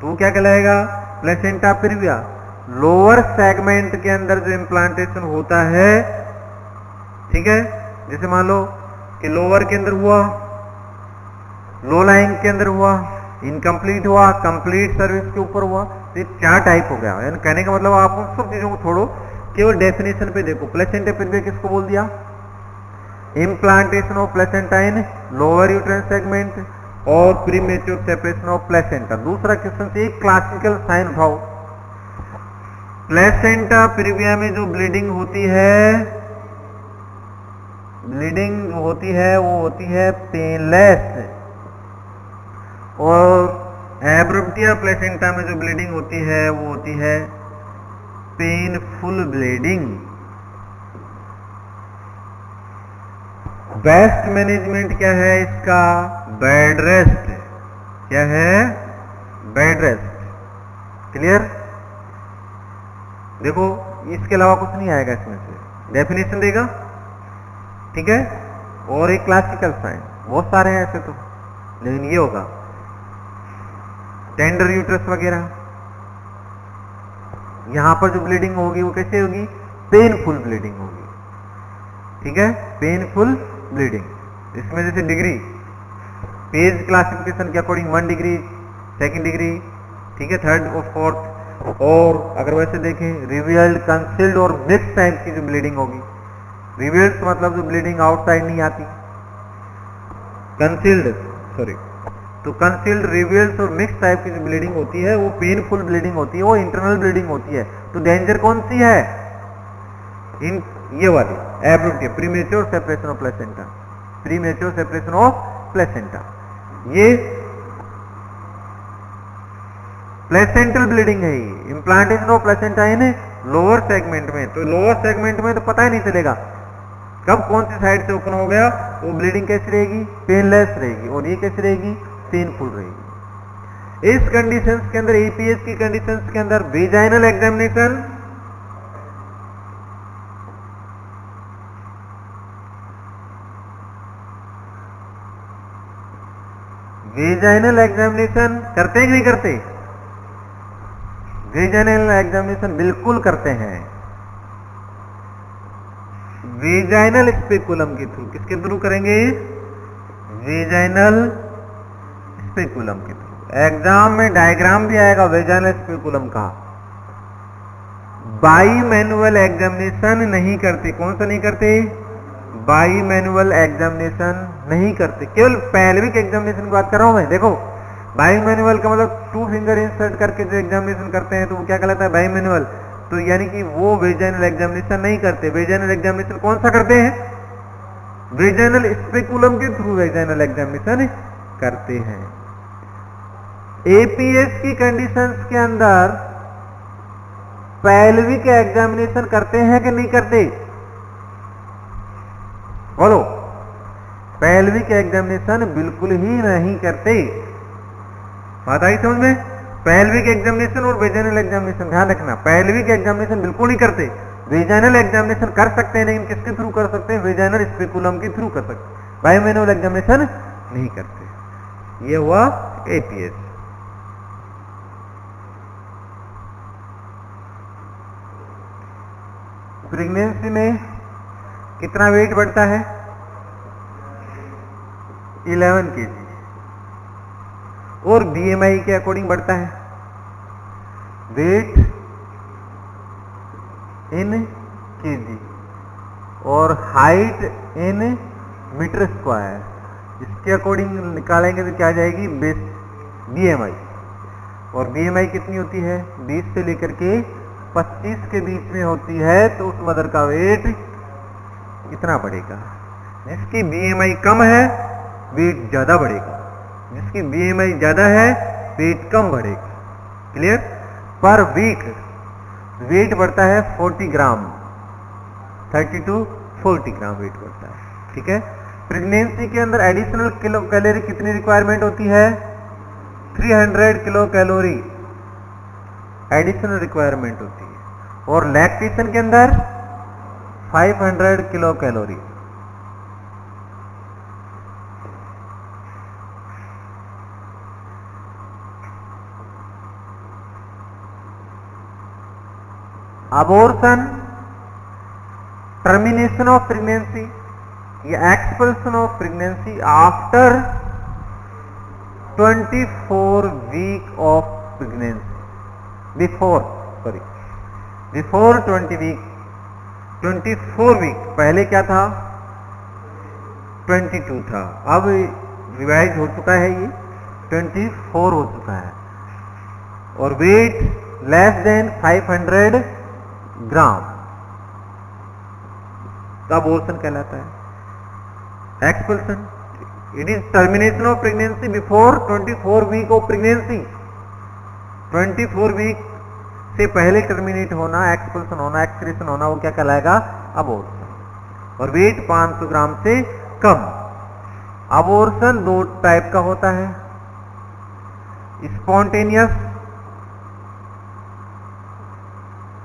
तो क्या कहलाएगा? Placenta previa. लोअर सेगमेंट के अंदर जो इम्प्लांटेशन होता है, ठीक है, जैसे मान लो कि लोअर के अंदर हुआ, लो लाइन के अंदर हुआ, इनकम्प्लीट हुआ, कंप्लीट सर्विस के ऊपर हुआ, तो ये 4 टाइप हो गया। यानी कहने का मतलब आप उन सब चीजों को छोड़ो, केवल डेफिनेशन पे देखो। प्लेसेंटा प्रिविया किसको बोल दिया? Implantation of placenta in lower uterine segment और प्रीमेच्योर सेपरेशन ऑफ प्लेसेंटा। दूसरा क्वेश्चन से एक क्लासिकल साइन उठाओ। प्लेसेंटा प्रिविया में जो ब्लीडिंग होती है वो होती है पेनलेस, और एब्रप्टिया प्लेसेंटा में जो ब्लीडिंग होती है वो होती है पेनफुल ब्लीडिंग। बेस्ट मैनेजमेंट क्या है इसका? Bed rest. क्या है? Bed rest. क्लियर? देखो इसके अलावा कुछ नहीं आएगा इसमें से, डेफिनेशन देगा, ठीक है, और एक क्लासिकल साइन। बहुत सारे हैं ऐसे तो, लेकिन ये होगा टेंडर यूट्रस वगैरह। यहां पर जो ब्लीडिंग होगी वो कैसे होगी? पेनफुल ब्लीडिंग होगी। ठीक है, पेनफुल ब्लीडिंग। इसमें जैसे डिग्री, पेज क्लासिफिकेशन के अकॉर्डिंग 1 डिग्री, 2nd डिग्री, ठीक है, 3rd और 4th। और अगर वैसे देखें रिवील्ड, कंसील्ड और मिक्स टाइप की जो ब्लीडिंग होगी, रिवील्ड मतलब जो ब्लीडिंग आउटसाइड नहीं आती, कंसील्ड, सॉरी, तो कंसील्ड, रिवील्ड और मिक्स टाइप की जो ब्लीडिंग होती है वो पेनफुल ब्लीडिंग होती है, वो इंटरनल ब्लीडिंग होती है। तो डेंजर कौन सी है? इन ये वाली abruptio premature separation of placenta, premature separation of placenta. ये प्लेसेंटल ब्लीडिंग है। ये implantation of placenta in lower segment में, तो लोअर सेगमेंट में तो पता ही नहीं चलेगा कब कौन सी साइड से ओपन हो गया। वो ब्लीडिंग कैसी रहेगी? पेनलेस रहेगी, और ये कैसी रहेगी? पेनफुल रहेगी। इस कंडीशंस के अंदर, ईपीएस की कंडीशंस के अंदर वेजाइनल एग्जामिनेशन, वेजाइनल एग्जामिनेशन करते हैं कि नहीं करते? वेजाइनल एग्जामिनेशन बिल्कुल करते हैं। वेजाइनल स्पेकुलम के थ्रू, किसके थ्रू करेंगे? वेजाइनल स्पेकुलम के थ्रू। एग्जाम में डायग्राम भी आएगा वेजाइनल स्पेकुलम का। बाई मैनुअल एग्जामिनेशन नहीं करते। कौन सा नहीं करते? बाई मैनुअल एग्जामिनेशन नहीं करते, केवल पेल्विक एग्जामिनेशन की बात कर रहा हूं मैं। देखो बाई मैनुअल का मतलब 2 फिंगर इंसर्ट करके जो एग्जामिनेशन करते हैं तो वो क्या कहलाता है, बाई मैनुअल। तो यानी कि वो वेजाइनल एग्जामिनेशन नहीं करते। वेजाइनल एग्जामिनेशन कौन सा करते हैं, वेजाइनल स्पेकुलम के थ्रू वेजाइनल एग्जामिनेशन करते हैं। एपीएस की कंडीशंस के अंदर पेल्विक एग्जामिनेशन करते हैं कि नहीं करते, बोलो। पेल्विक एग्जामिनेशन बिल्कुल ही नहीं करते। बात आई समझ में। पेल्विक एग्जामिनेशन और वेजाइनल एग्जामिनेशन ध्यान रखना, पेल्विक एग्जामिनेशन बिल्कुल नहीं करते। वेजाइनल एग्जामिनेशन कर सकते हैं, लेकिन किसके थ्रू कर सकते हैं, वेजाइनल स्पेकुलम के थ्रू कर सकते हैं, बाई मैनुअल एग्जामिनेशन नहीं करते। ये हुआ एपीएस। प्रेगनेंसी में कितना वेट बढ़ता है, 11 kg, और बीएमआई के अकॉर्डिंग बढ़ता है, वेट इन केजी और हाइट इन मीटर स्क्वायर, इसके अकॉर्डिंग निकालेंगे तो क्या आ जाएगी, बीएमआई। और बीएमआई कितनी होती है, 20 से लेकर के 25 के बीच में होती है। तो उस मदर का वेट कितना बढ़ेगा, जिसकी बीएमआई कम है वेट ज्यादा बढ़ेगा, जिसकी बीएमआई ज्यादा है वेट कम बढ़ेगा। क्लियर। पर वीक वेट बढ़ता है 40 ग्राम, 30 to 40 ग्राम वेट बढ़ता है। ठीक है। प्रेगनेंसी के अंदर एडिशनल किलो कैलोरी कितनी रिक्वायरमेंट होती है, 300 किलो कैलोरी एडिशनल रिक्वायरमेंट होती है। और लैक्टेशन के अंदर 500 kilocalorie. Abortion, termination of pregnancy या expulsion of pregnancy after 24 week of pregnancy, before 20 week, 24 week. पहले क्या था, 22 था, अब रिवाइज हो चुका है, ये 24 हो चुका है। और वेट लेस देन 500 ग्राम, तो अबॉर्शन कहलाता है। Expulsion, it is termination of pregnancy before 24 week of pregnancy. 24 week से पहले टर्मिनेट होना, एक्सपल्सन होना, एक्सक्रीशन होना, वो क्या कहलाएगा, अबॉर्शन। और वेट 500 ग्राम से कम। अबॉर्शन 2 टाइप का होता है, स्पॉन्टेनियस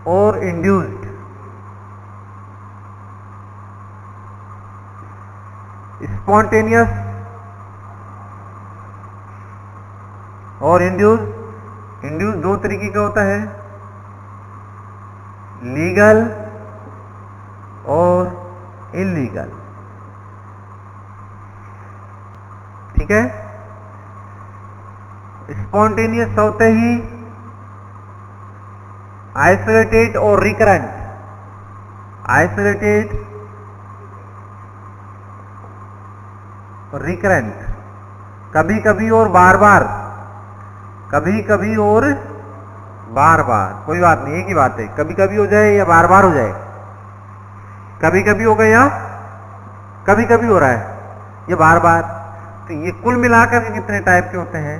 और इंड्यूस्ड। स्पॉन्टेनियस और इंड्यूस्ड। इंड्यूस 2 तरीके का होता है, लीगल और इलीगल। ठीक है। स्पॉन्टेनियस होते ही आइसोलेटेड और रिकरेंट। आइसोलेटेड और रिकरेंट, कभी कभी और बार बार, कभी कभी और बार बार, कोई बात नहीं, एक ही बात है, कभी कभी हो जाए या बार बार हो जाए, कभी कभी हो गया कभी कभी हो रहा है, ये बार बार। तो ये कुल मिलाकर के कितने टाइप के होते हैं,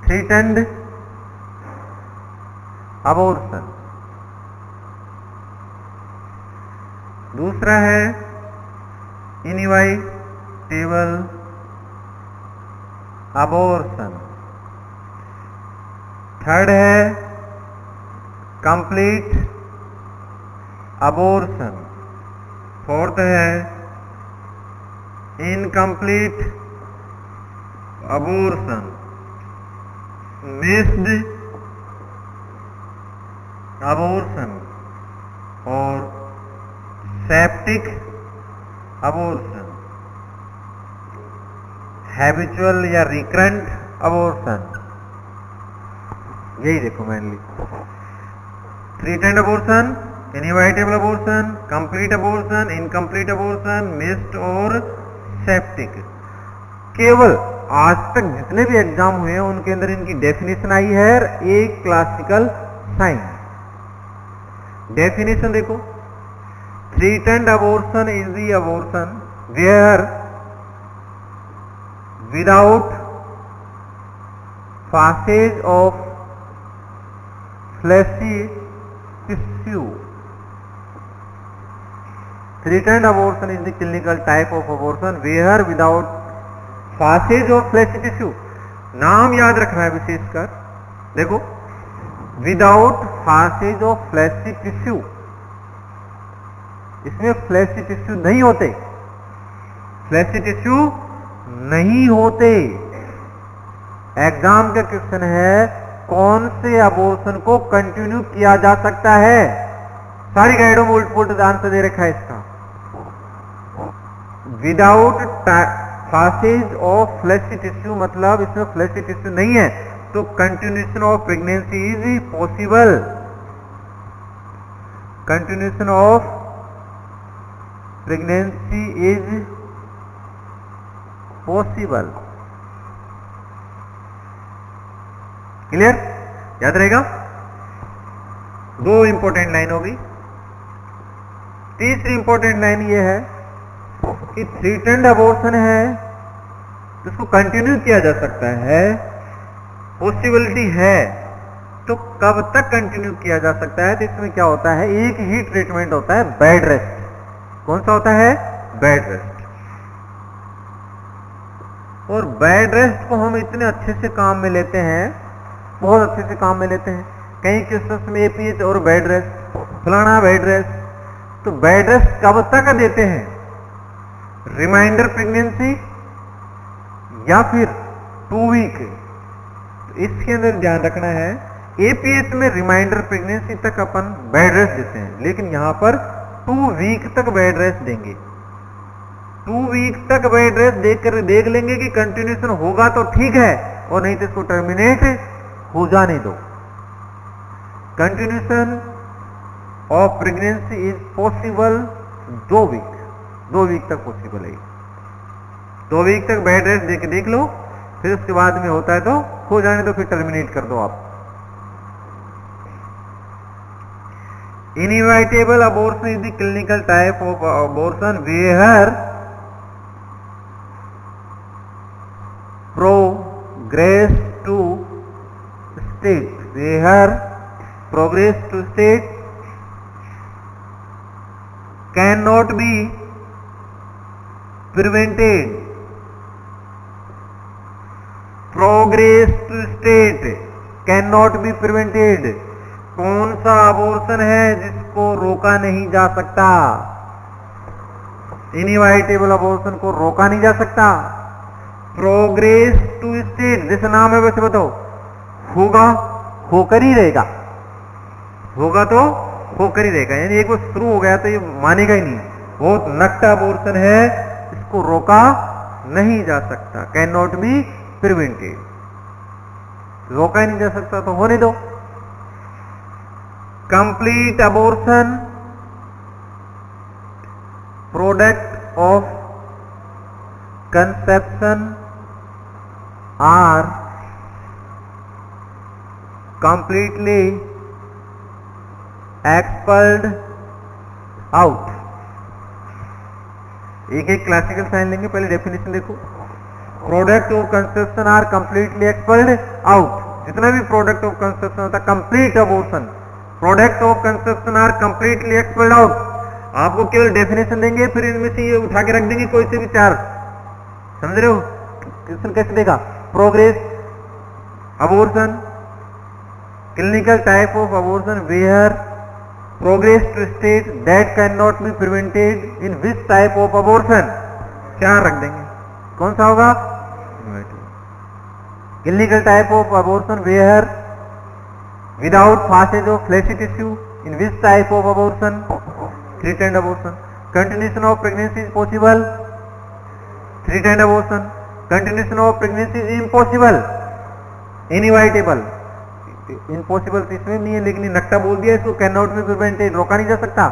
थ्रेटन्ड अबॉर्शन। दूसरा है इनइविटेबल अबॉर्शन। थर्ड है कंप्लीट अबॉर्शन। फोर्थ है इनकम्प्लीट अबॉर्शन, मिस्ड अबॉर्शन और सेप्टिक अबॉर्शन, हैबिचुअल या रिकरेंट अबॉर्शन। यही देखो mainly threatened abortion, inevitable abortion, complete abortion, incomplete abortion, missed और सेप्टिक। केवल आज तक जितने भी एग्जाम हुए हैं उनके अंदर इनकी डेफिनेशन आई है, एक क्लासिकल साइन। डेफिनेशन देखो, threatened abortion is the abortion where without passage of fleshy tissue. Threatened abortion is the clinical type of abortion where without passage of fleshy tissue. नाम याद रखना है विशेषकर, देखो, without passage of fleshy tissue, इसमें fleshy tissue नहीं होते, fleshy tissue नहीं होते। एग्जाम का क्वेश्चन है कौन से अबॉर्शन को कंटिन्यू किया जा सकता है। सारी गाइडों में उल्ट पुल्ट आंसर दे रखा है इसका। Without passage of fleshy tissue, मतलब इसमें फ्लैशी टिश्यू नहीं है, तो continuation of pregnancy is possible. Continuation of pregnancy is possible. Clear, याद रहेगा। दो इंपॉर्टेंट लाइन होगी। तीसरी इंपॉर्टेंट लाइन ये है कि थ्रेटन्ड अबॉर्शन है जिसको कंटिन्यू किया जा सकता है, पॉसिबिलिटी है, तो कब तक कंटिन्यू किया जा सकता है। तो इसमें क्या होता है, एक ही ट्रीटमेंट होता है, बेड रेस्ट। कौन सा होता है, बेड रेस्ट। और बेड रेस्ट को हम इतने अच्छे से काम में लेते हैं, बहुत अच्छे से काम में लेते हैं। कई केसेस में एपीएच और बेड रेस्ट, फलाना बेड रेस्ट। तो बेड रेस्ट कब तक देते हैं, रिमाइंडर प्रेगनेंसी या फिर 2 वीक। तो इसके अंदर ध्यान रखना है, एपीएच में रिमाइंडर प्रेगनेंसी तक अपन बेड रेस्ट देते हैं, लेकिन यहां पर 2 वीक तक बेड रेस्ट देंगे। 2 वीक तक बेड रेस्ट देकर देख लेंगे कि कंटिन्यूएशन होगा तो ठीक है, और नहीं तो इसको टर्मिनेट हो जाने दो। Continuation of pregnancy is possible 2 week तक पॉसिबल है। 2 वीक तक बेड रेस्ट देके देख लो, फिर उसके बाद में होता है तो हो जाने दो, फिर टर्मिनेट कर दो आप। Inevitable abortion is the clinical type of abortion where progress to state cannot be prevented. Progress to state cannot be prevented. कौन सा अबॉर्शन है जिसको रोका नहीं जा सकता। इनएविटेबल अबॉर्शन को रोका नहीं जा सकता। प्रोग्रेस टू स्टेट, जैसे नाम है वैसे बताओ, होगा होकर ही रहेगा, होगा तो होकर ही रहेगा। यानी एक बार शुरू हो गया तो ये मानेगा ही नहीं। बहुत नकटा अबॉर्शन है, इसको रोका नहीं जा सकता। कैन नॉट बी प्रिवेंटेड, रोका ही नहीं जा सकता तो होने दो। Complete abortion, product of conception are completely expelled out। एक एक क्लासिकल साइन लेंगे, पहले डेफिनेशन देखो। Product of conception are completely expelled out. जितना भी प्रोडक्ट ऑफ कंसेप्शन होता है, complete abortion, product of conception are completely expelled out. आपको केवल डेफिनेशन देंगे, फिर इनमें से ये उठा के रख देंगे कोई से भी 4। समझ रहे हो क्वेश्चन कैसे देगा। Progress abortion, clinical type of abortion where progress to state that can not be prevented in which type of abortion. 4 रख देंगे, कौन सा होगा। Clinical type of abortion where without passage of fleshy tissue, in which type of abortion, threatened abortion, continuation of pregnancy is possible, threatened abortion, continuation of pregnancy is impossible, inevitable, impossible तो इसमें नहीं है, लेकिन नक्टा बोल दिया इसको, कैन नॉट बी प्रिवेंटेड, रोका नहीं जा सकता।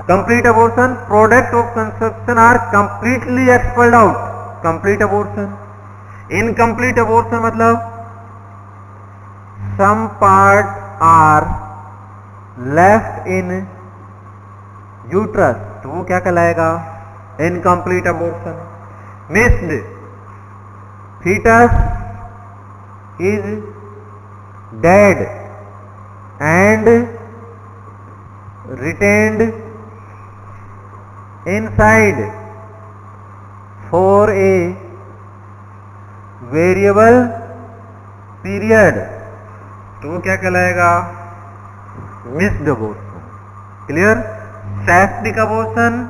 Complete abortion, product of conception are completely expelled out, complete abortion. Incomplete abortion मतलब some part are left in uterus, तो वो क्या कहलाएगा? Incomplete abortion. Missed fetus is dead and retained inside for a variable period, तो क्या कहलाएगा? Missed abortion. Clear? Septic abortion,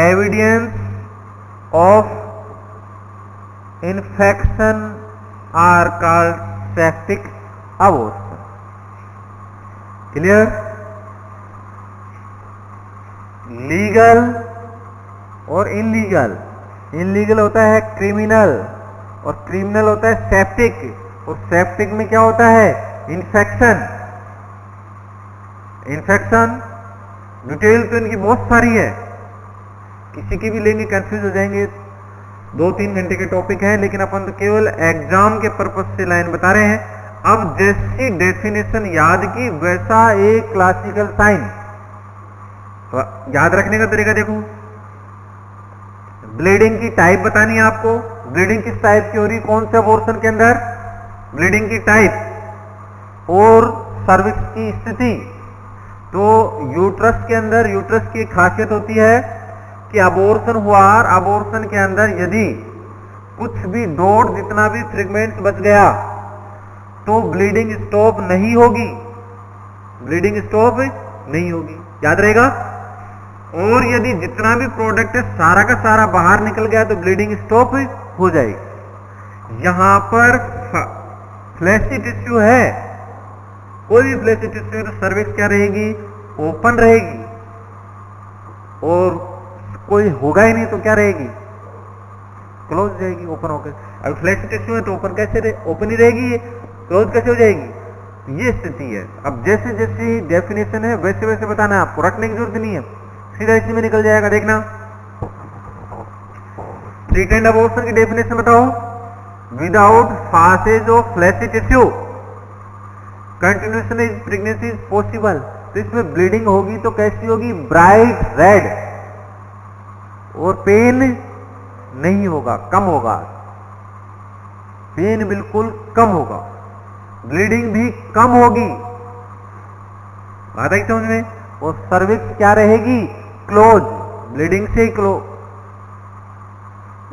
evidence of infection are called septic abortion. Clear? Legal और इनलीगल, इनलीगल होता है क्रिमिनल और क्रिमिनल होता है सेप्टिक, और सेप्टिक में क्या होता है? इन्फेक्शन। इन्फेक्शन डिटेल तो इनकी बहुत सारी है, किसी की भी लेंगे कंफ्यूज हो जाएंगे, 2-3 घंटे के टॉपिक है, लेकिन अपन तो केवल एग्जाम के पर्पज से लाइन बता रहे हैं। अब जैसी डेफिनेशन याद की वैसा एक क्लासिकल साइन, तो याद रखने का तरीका देखो। ब्लीडिंग की टाइप बतानी है आपको, ब्लीडिंग किस टाइप की हो रही, कौन से अबॉर्शन के अंदर, ब्लीडिंग की टाइप और सर्विक्स की स्थिति। तो यूट्रस के अंदर, यूट्रस की एक खासियत होती है कि अबॉर्शन हुआ, अबॉर्शन के अंदर यदि कुछ भी डॉट जितना भी फ्रेगमेंट बच गया तो ब्लीडिंग स्टॉप नहीं होगी, ब्लीडिंग स्टॉप नहीं होगी, याद रहेगा। और यदि जितना भी प्रोडक्ट है सारा का सारा बाहर निकल गया तो ब्लीडिंग स्टॉप हो जाएगी। यहां पर फ्लैशी टिश्यू है, कोई भी फ्लैशी टिश्यू है तो सर्विक्स क्या रहेगी? ओपन रहेगी, और कोई होगा ही नहीं तो क्या रहेगी? क्लोज रहेगी, ओपन होकर। अब फ्लैश टिश्यू है तो ओपन कैसे ओपन ही रहेगी, क्लोज कैसे हो जाएगी? ये स्थिति है। अब जैसे जैसी डेफिनेशन है वैसे वैसे बताना है आपको, रटने की जरूरत नहीं है, सीधा इसी में निकल जाएगा। देखना, थ्रीटेंड अबॉर्शन की डेफिनेशन बताओ। Without passage of fleshy tissue continuation is pregnancy is possible. तो इसमें ब्लीडिंग होगी तो कैसी होगी? ब्राइट रेड, और पेन नहीं होगा, कम होगा, पेन बिल्कुल कम होगा, ब्लीडिंग भी कम होगी, बात है समझ में। और सर्विक्स क्या रहेगी? क्लोज, ब्लीडिंग से क्लोज,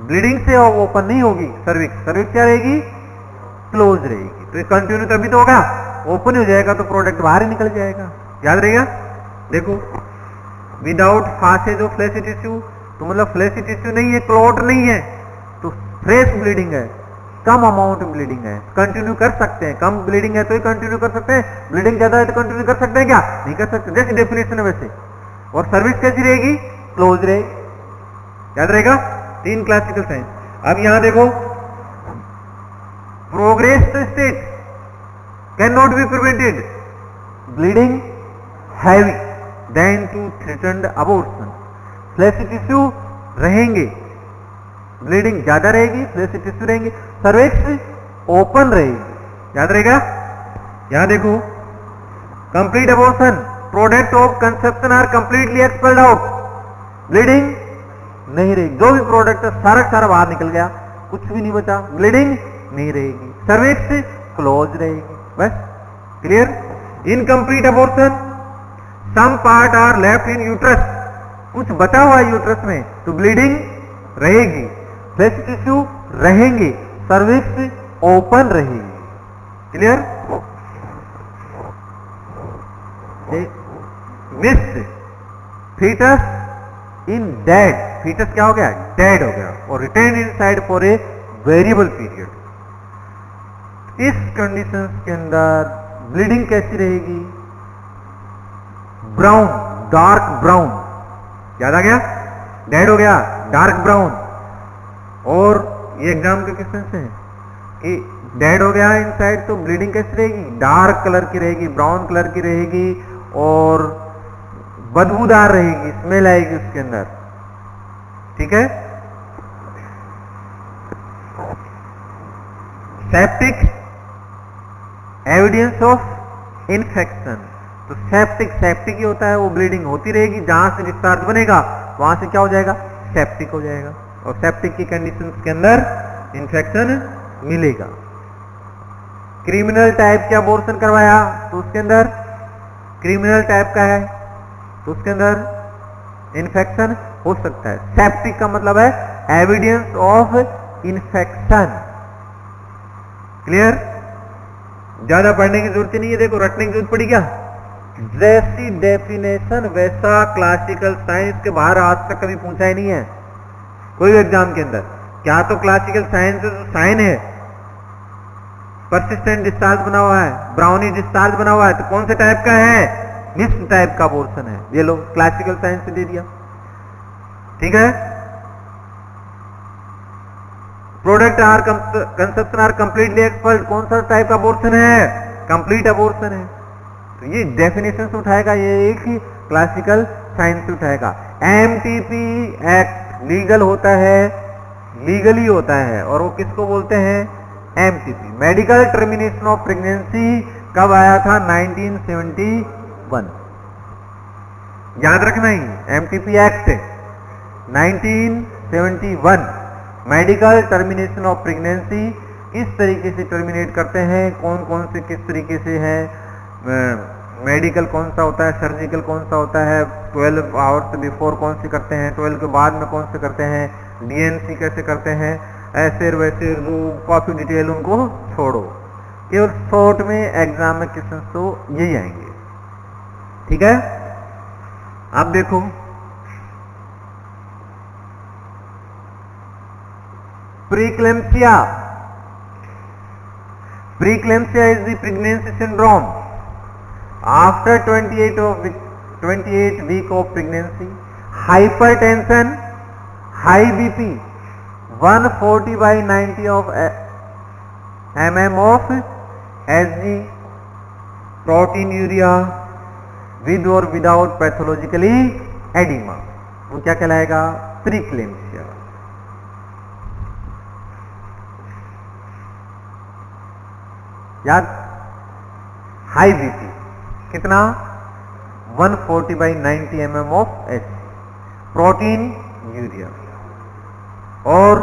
ब्लीडिंग से ओपन नहीं होगी सर्विक्स, सर्विक्स क्या रहेगी? क्लोज रहेगी। तो कंटिन्यू तभी तो होगा, ओपन हो जाएगा तो प्रोडक्ट बाहर ही निकल जाएगा, याद रहेगा। देखो, without passage of fleshy tissue, तो मतलब फ्लैशी टिश्यू नहीं है, क्लॉट नहीं है, तो फ्रेश ब्लीडिंग है, कम अमाउंट ब्लीडिंग है, कंटिन्यू कर सकते हैं, कम ब्लीडिंग है तो ही कंटिन्यू कर सकते हैं, ब्लीडिंग ज्यादा है तो कंटिन्यू कर सकते हैं क्या? नहीं कर सकते, जैसी डेफिनेशन है वैसे। और सर्विस कैसी रहेगी? क्लोज रहेगी, याद रहेगा। 3 क्लासिकल साइन। अब यहां देखो, progress state can not be prevented, bleeding heavy than to threatened abortion. Fleshy tissue रहेंगे, ब्लीडिंग ज्यादा रहेगी, फ्लैशी टिश्यू रहेंगे, सर्विक्स ओपन रहेगी, याद रहेगा। यहां देखो, complete abortion, product of conception are completely expelled out, bleeding नहीं रहेगी, जो भी प्रोडक्ट है सारा सारा बाहर निकल गया, कुछ भी नहीं बचा, ब्लीडिंग नहीं रहेगी, सर्विक्स क्लोज रहेगी, बस clear. Incomplete abortion, some part are left in uterus, कुछ बचा हुआ है यूट्रस में तो ब्लीडिंग रहेगी, फ्लैश टिश्यू रहेंगे, सर्विक्स ओपन रहेगी, clear. Missed fetus in dead, fetus क्या हो गया? डेड हो गया, और retain inside for a variable period. इस कंडीशन के अंदर ब्लीडिंग कैसी रहेगी? ब्राउन, डार्क ब्राउन, याद आ गया, डेड हो गया, डार्क ब्राउन। और ये एग्जाम के क्वेश्चन हैं कि डेड हो गया इनसाइड तो ब्लीडिंग कैसी रहेगी, डार्क कलर की रहेगी, ब्राउन कलर की रहेगी और बदबूदार रहेगी, स्मेल आएगी उसके अंदर। ठीक है। सेप्टिक एविडेंस ऑफ इन्फेक्शन, तो सेप्टिक ही होता है, वो ब्लीडिंग होती रहेगी, जहां से डिस्चार्ज बनेगा वहां से क्या हो जाएगा, सेप्टिक हो जाएगा, और सेप्टिक की कंडीशंस के अंदर इन्फेक्शन मिलेगा। क्रिमिनल टाइप का अबॉर्शन करवाया तो उसके अंदर क्रिमिनल टाइप का है तो उसके अंदर इन्फेक्शन हो सकता है। सेप्टिक का मतलब है एविडेंस ऑफ इन्फेक्शन। क्लियर? ज्यादा पढ़ने की जरूरत नहीं है, देखो रटने की जरूरत पड़ी क्या? जैसी डेफिनेशन वैसा क्लासिकल साइंस के बाहर आज तक कभी पूछा ही नहीं है कोई एग्जाम के अंदर। क्या तो क्लासिकल साइंस जो साइन है, परसिस्टेंट डिस्चार्ज बना हुआ है, ब्राउनी डिस्चार्ज बना हुआ है, तो कौन से टाइप का है? मिक्स्ड टाइप का अबॉर्शन है। ये लो क्लासिकल साइंस से दे दिया। ठीक है। Product are conception are completely expert, कौन सा टाइप का अबॉर्शन है? कंप्लीट अबॉर्शन है। तो ये डेफिनेशन से उठाएगा, ये एक ही क्लासिकल साइंस से उठाएगा। एमटीपी एक्ट लीगल होता है, लीगली होता है, और वो किसको बोलते हैं? MTP, medical termination of pregnancy. कब आया था? 1971। याद रखना ही, MTP act 1971 medical termination of pregnancy किस तरीके से टर्मिनेट करते हैं, कौन कौन से किस तरीके से है, मेडिकल कौन सा होता है, सर्जिकल कौन सा होता है, 12 आवर्स बिफोर कौन से करते हैं, 12 के बाद में कौन से करते हैं, डीएनसी कैसे करते हैं, ऐसे वैसे काफी डिटेल उनको छोड़ो, केवल शॉर्ट में एग्जाम में क्वेश्चन तो यही आएंगे। ठीक है। अब देखो preeclampsia. Preeclampsia is the pregnancy syndrome after 28 week of pregnancy, hypertension, high BP, 140/90 of mm of Hg, proteinuria with or without pathologically edema, वो क्या कहलाएगा? प्रीक्लेम्सिया। याद? हाई बीपी कितना? 140/90 mm of Hg, protein urea, और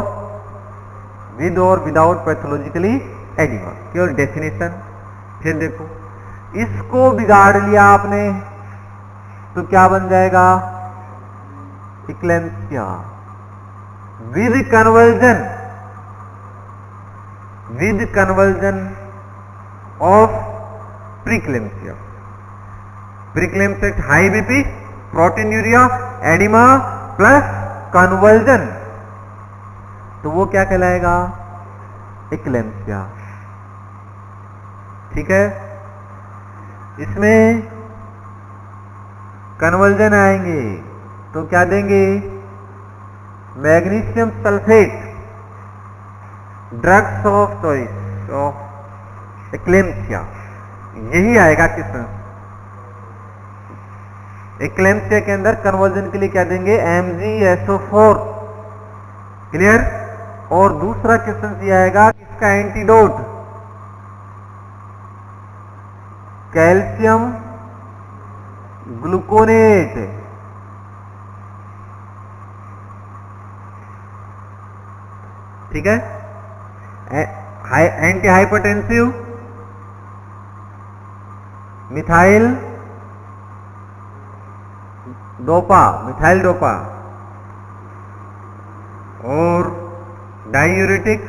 विद और विदाउट पैथोलॉजिकली एडिमा। केवल डेफिनेशन। फिर देखो, इसको बिगाड़ लिया आपने तो क्या बन जाएगा? Eclampsia with conversion of pre-eclampsia. Pre-eclampsia high BP, protein urea, oedema plus conversion, तो वो क्या कहलाएगा? इक्लेम्सिया। ठीक है। इसमें कन्वर्जन आएंगे तो क्या देंगे? Magnesium sulphate, drugs of choice of eclampsia, यही आएगा क्वेश्चन। इक्लेम्सिया के अंदर कन्वर्जन के लिए क्या देंगे? MgSO4। क्लियर? और दूसरा क्वेश्चन ये आएगा, इसका एंटीडोट कैल्शियम ग्लूकोनेट। ठीक है। एंटी हाइपरटेंसिव मिथाइल डोपा, और डायूरेटिक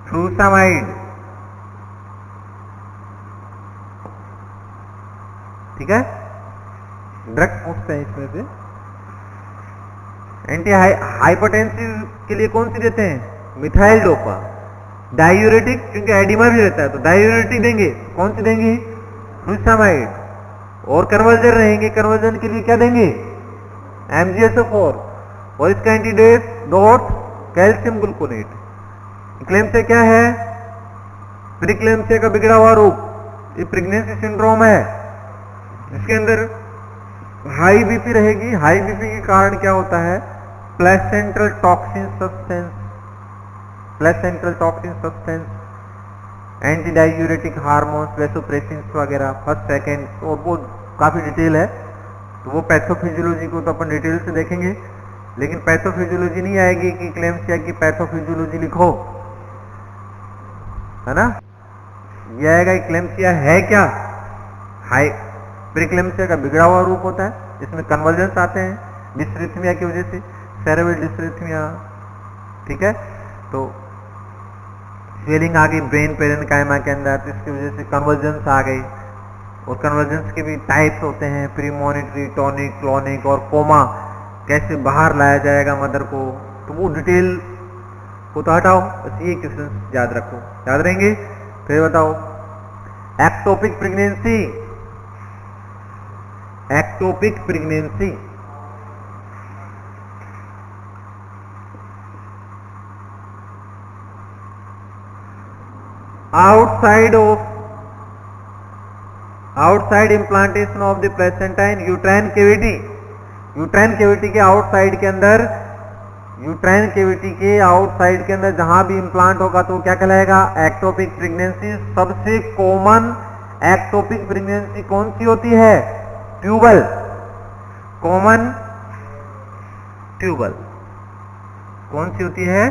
फ्लूसामाइड। ठीक है। ड्रग पूछते हैं इसमें से। एंटी हाइपरटेंसिव के लिए कौन सी देते हैं? Methyl dopa. डायूरेटिक क्योंकि एडिमा भी रहता है तो डायूरेटिक देंगे। कौन सी देंगे? फ्लूसामाइड। और कन्वर्जन रहेंगे, कन्वर्जन के लिए क्या देंगे? MgSO4। और इसका एंटीडोट कैल्शियम ग्लूकोनेट। इक्लेम्सिया क्या है? प्रीक्लेम्सिया का बिगड़ा हुआ रूप, ये प्रेगनेंसी सिंड्रोम है। इसके अंदर हाई बीपी रहेगी। हाई बीपी के कारण क्या होता है? Placental toxin substance, placental toxin substance, anti diuretic hormones, vasopressins वगैरह, फर्स्ट सेकेंड, और वो काफी डिटेल है, तो वो पैथोफिजियोलॉजी को तो अपन डिटेल से देखेंगे, लेकिन पैथोफिजियोलॉजी नहीं आएगी कि इक्लेम्सिया की पैथोफिजियोलॉजी लिखो, है ना। ये आएगा इक्लेम्सिया है क्या? हाई प्रीक्लेम्सिया का बिगड़ा हुआ रूप होता है, इसमें कन्वर्जेंस आते हैं डिस्ट्रिथमिया की वजह से, सेरेब्रल डिस्ट्रिथमिया, ठीक है। तो स्वेलिंग आ गई ब्रेन पेरेन्काइमा के अंदर, तो इसकी वजह से कन्वर्जेंस आ गई। और कन्वर्जेंस के भी टाइप्स होते हैं, प्रीमोनिटरी, टॉनिक, क्लोनिक और कोमा, कैसे बाहर लाया जाएगा मदर को, तो वो डिटेल को तो हटाओ, बस ये क्वेश्चन याद रखो, याद रहेंगे। फिर बताओ ectopic pregnancy, ectopic pregnancy outside implantation of the placenta in uterine cavity, uterine cavity के आउटसाइड के अंदर, यूट्राइन कैविटी के आउटसाइड के अंदर जहां भी इम्प्लांट होगा तो क्या कहलाएगा? Ectopic pregnancy. सबसे कॉमन एक्टोपिक प्रेगनेंसी कौन सी होती है? ट्यूबल, कॉमन ट्यूबल, कौन सी होती है?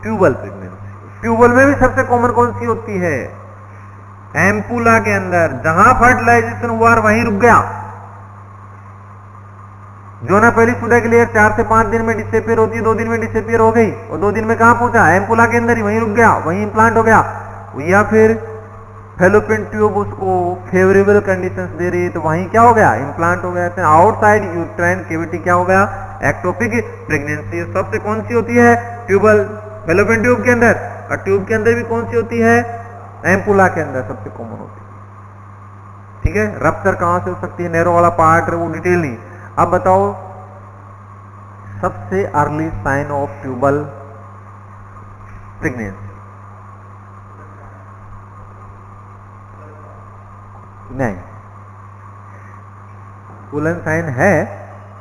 Tubal pregnancy. ट्यूबल में भी सबसे कॉमन कौन सी होती है? एम्पुला के अंदर, जहां फर्टिलाइजेशन हुआ वहीं रुक गया, जो ना पहली सुधा के लिए 4 से 5 दिन में डिसअपियर होती है, 2 दिन में डिसअपियर हो गई, और 2 दिन में कहां पहुंचा? एम्पुला के अंदर ही, वहीं रुक गया, वहीं इंप्लांट हो गया। या फिर फेलोपियन ट्यूब उसको फेवरेबल कंडीशंस दे रही है, तो वहीं क्या हो गया? इंप्लांट हो गया। आउटसाइड यूट्राइन कैविटी क्या हो गया? Ectopic pregnancy. सबसे कौन सी होती है? ट्यूबल, फेलोपियन ट्यूब के अंदर, और ट्यूब के अंदर भी कौन सी होती है? एम्पुला के अंदर सबसे कॉमन होती है, ठीक है। रप्चर कहां से हो सकती है? नैरो वाला पार्ट, वो डिटेल नहीं। अब बताओ सबसे early sign of tubal pregnancy. नहीं, पुलन साइन है,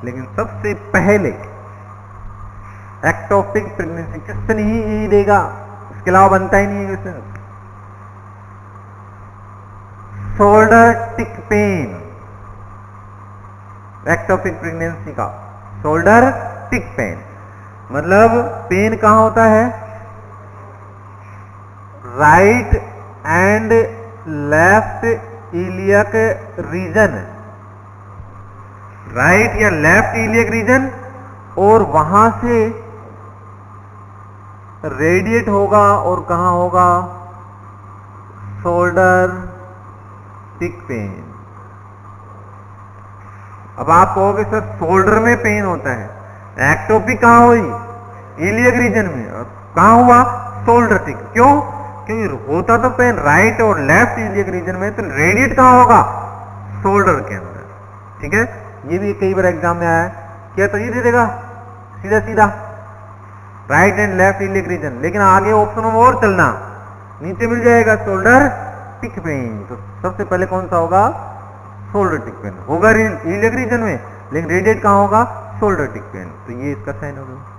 लेकिन सबसे पहले एक्टोपिक प्रेगनेंसी क्वेश्चन ही देगा, इसके अलावा बनता ही नहीं है question. Shoulder tip pain, ectopic pregnancy का शोल्डर टिक पेन, मतलब पेन कहां होता है? Right and left iliac region, right या लेफ्ट इलियक रीजन, और वहां से रेडिएट होगा, और कहां होगा? Shoulder tip pain. अब आप कहोगे सर शोल्डर में पेन होता है, एक्टोपिक कहां हुई? इलियक रीजन में, और कहां हुआ? शोल्डर टिक। क्यों? क्योंकि होता तो पेन राइट और लेफ्ट इलियक रीजन में, तो रेडिएट कहां होगा? शोल्डर के अंदर, ठीक है। ये भी कई बार एग्जाम में आया है, क्या तो ये दे देगा सीधा सीधा right and left iliac region, लेकिन आगे ऑप्शन में और चलना, नीचे मिल जाएगा शोल्डर टिक पेन। तो सबसे पहले कौन सा होगा? शोल्डर टिक पेन होगा इलियक रीजन में, लेकिन रेडिएट कहां होगा? Shoulder tip pen. तो ये इसका साइन होगा।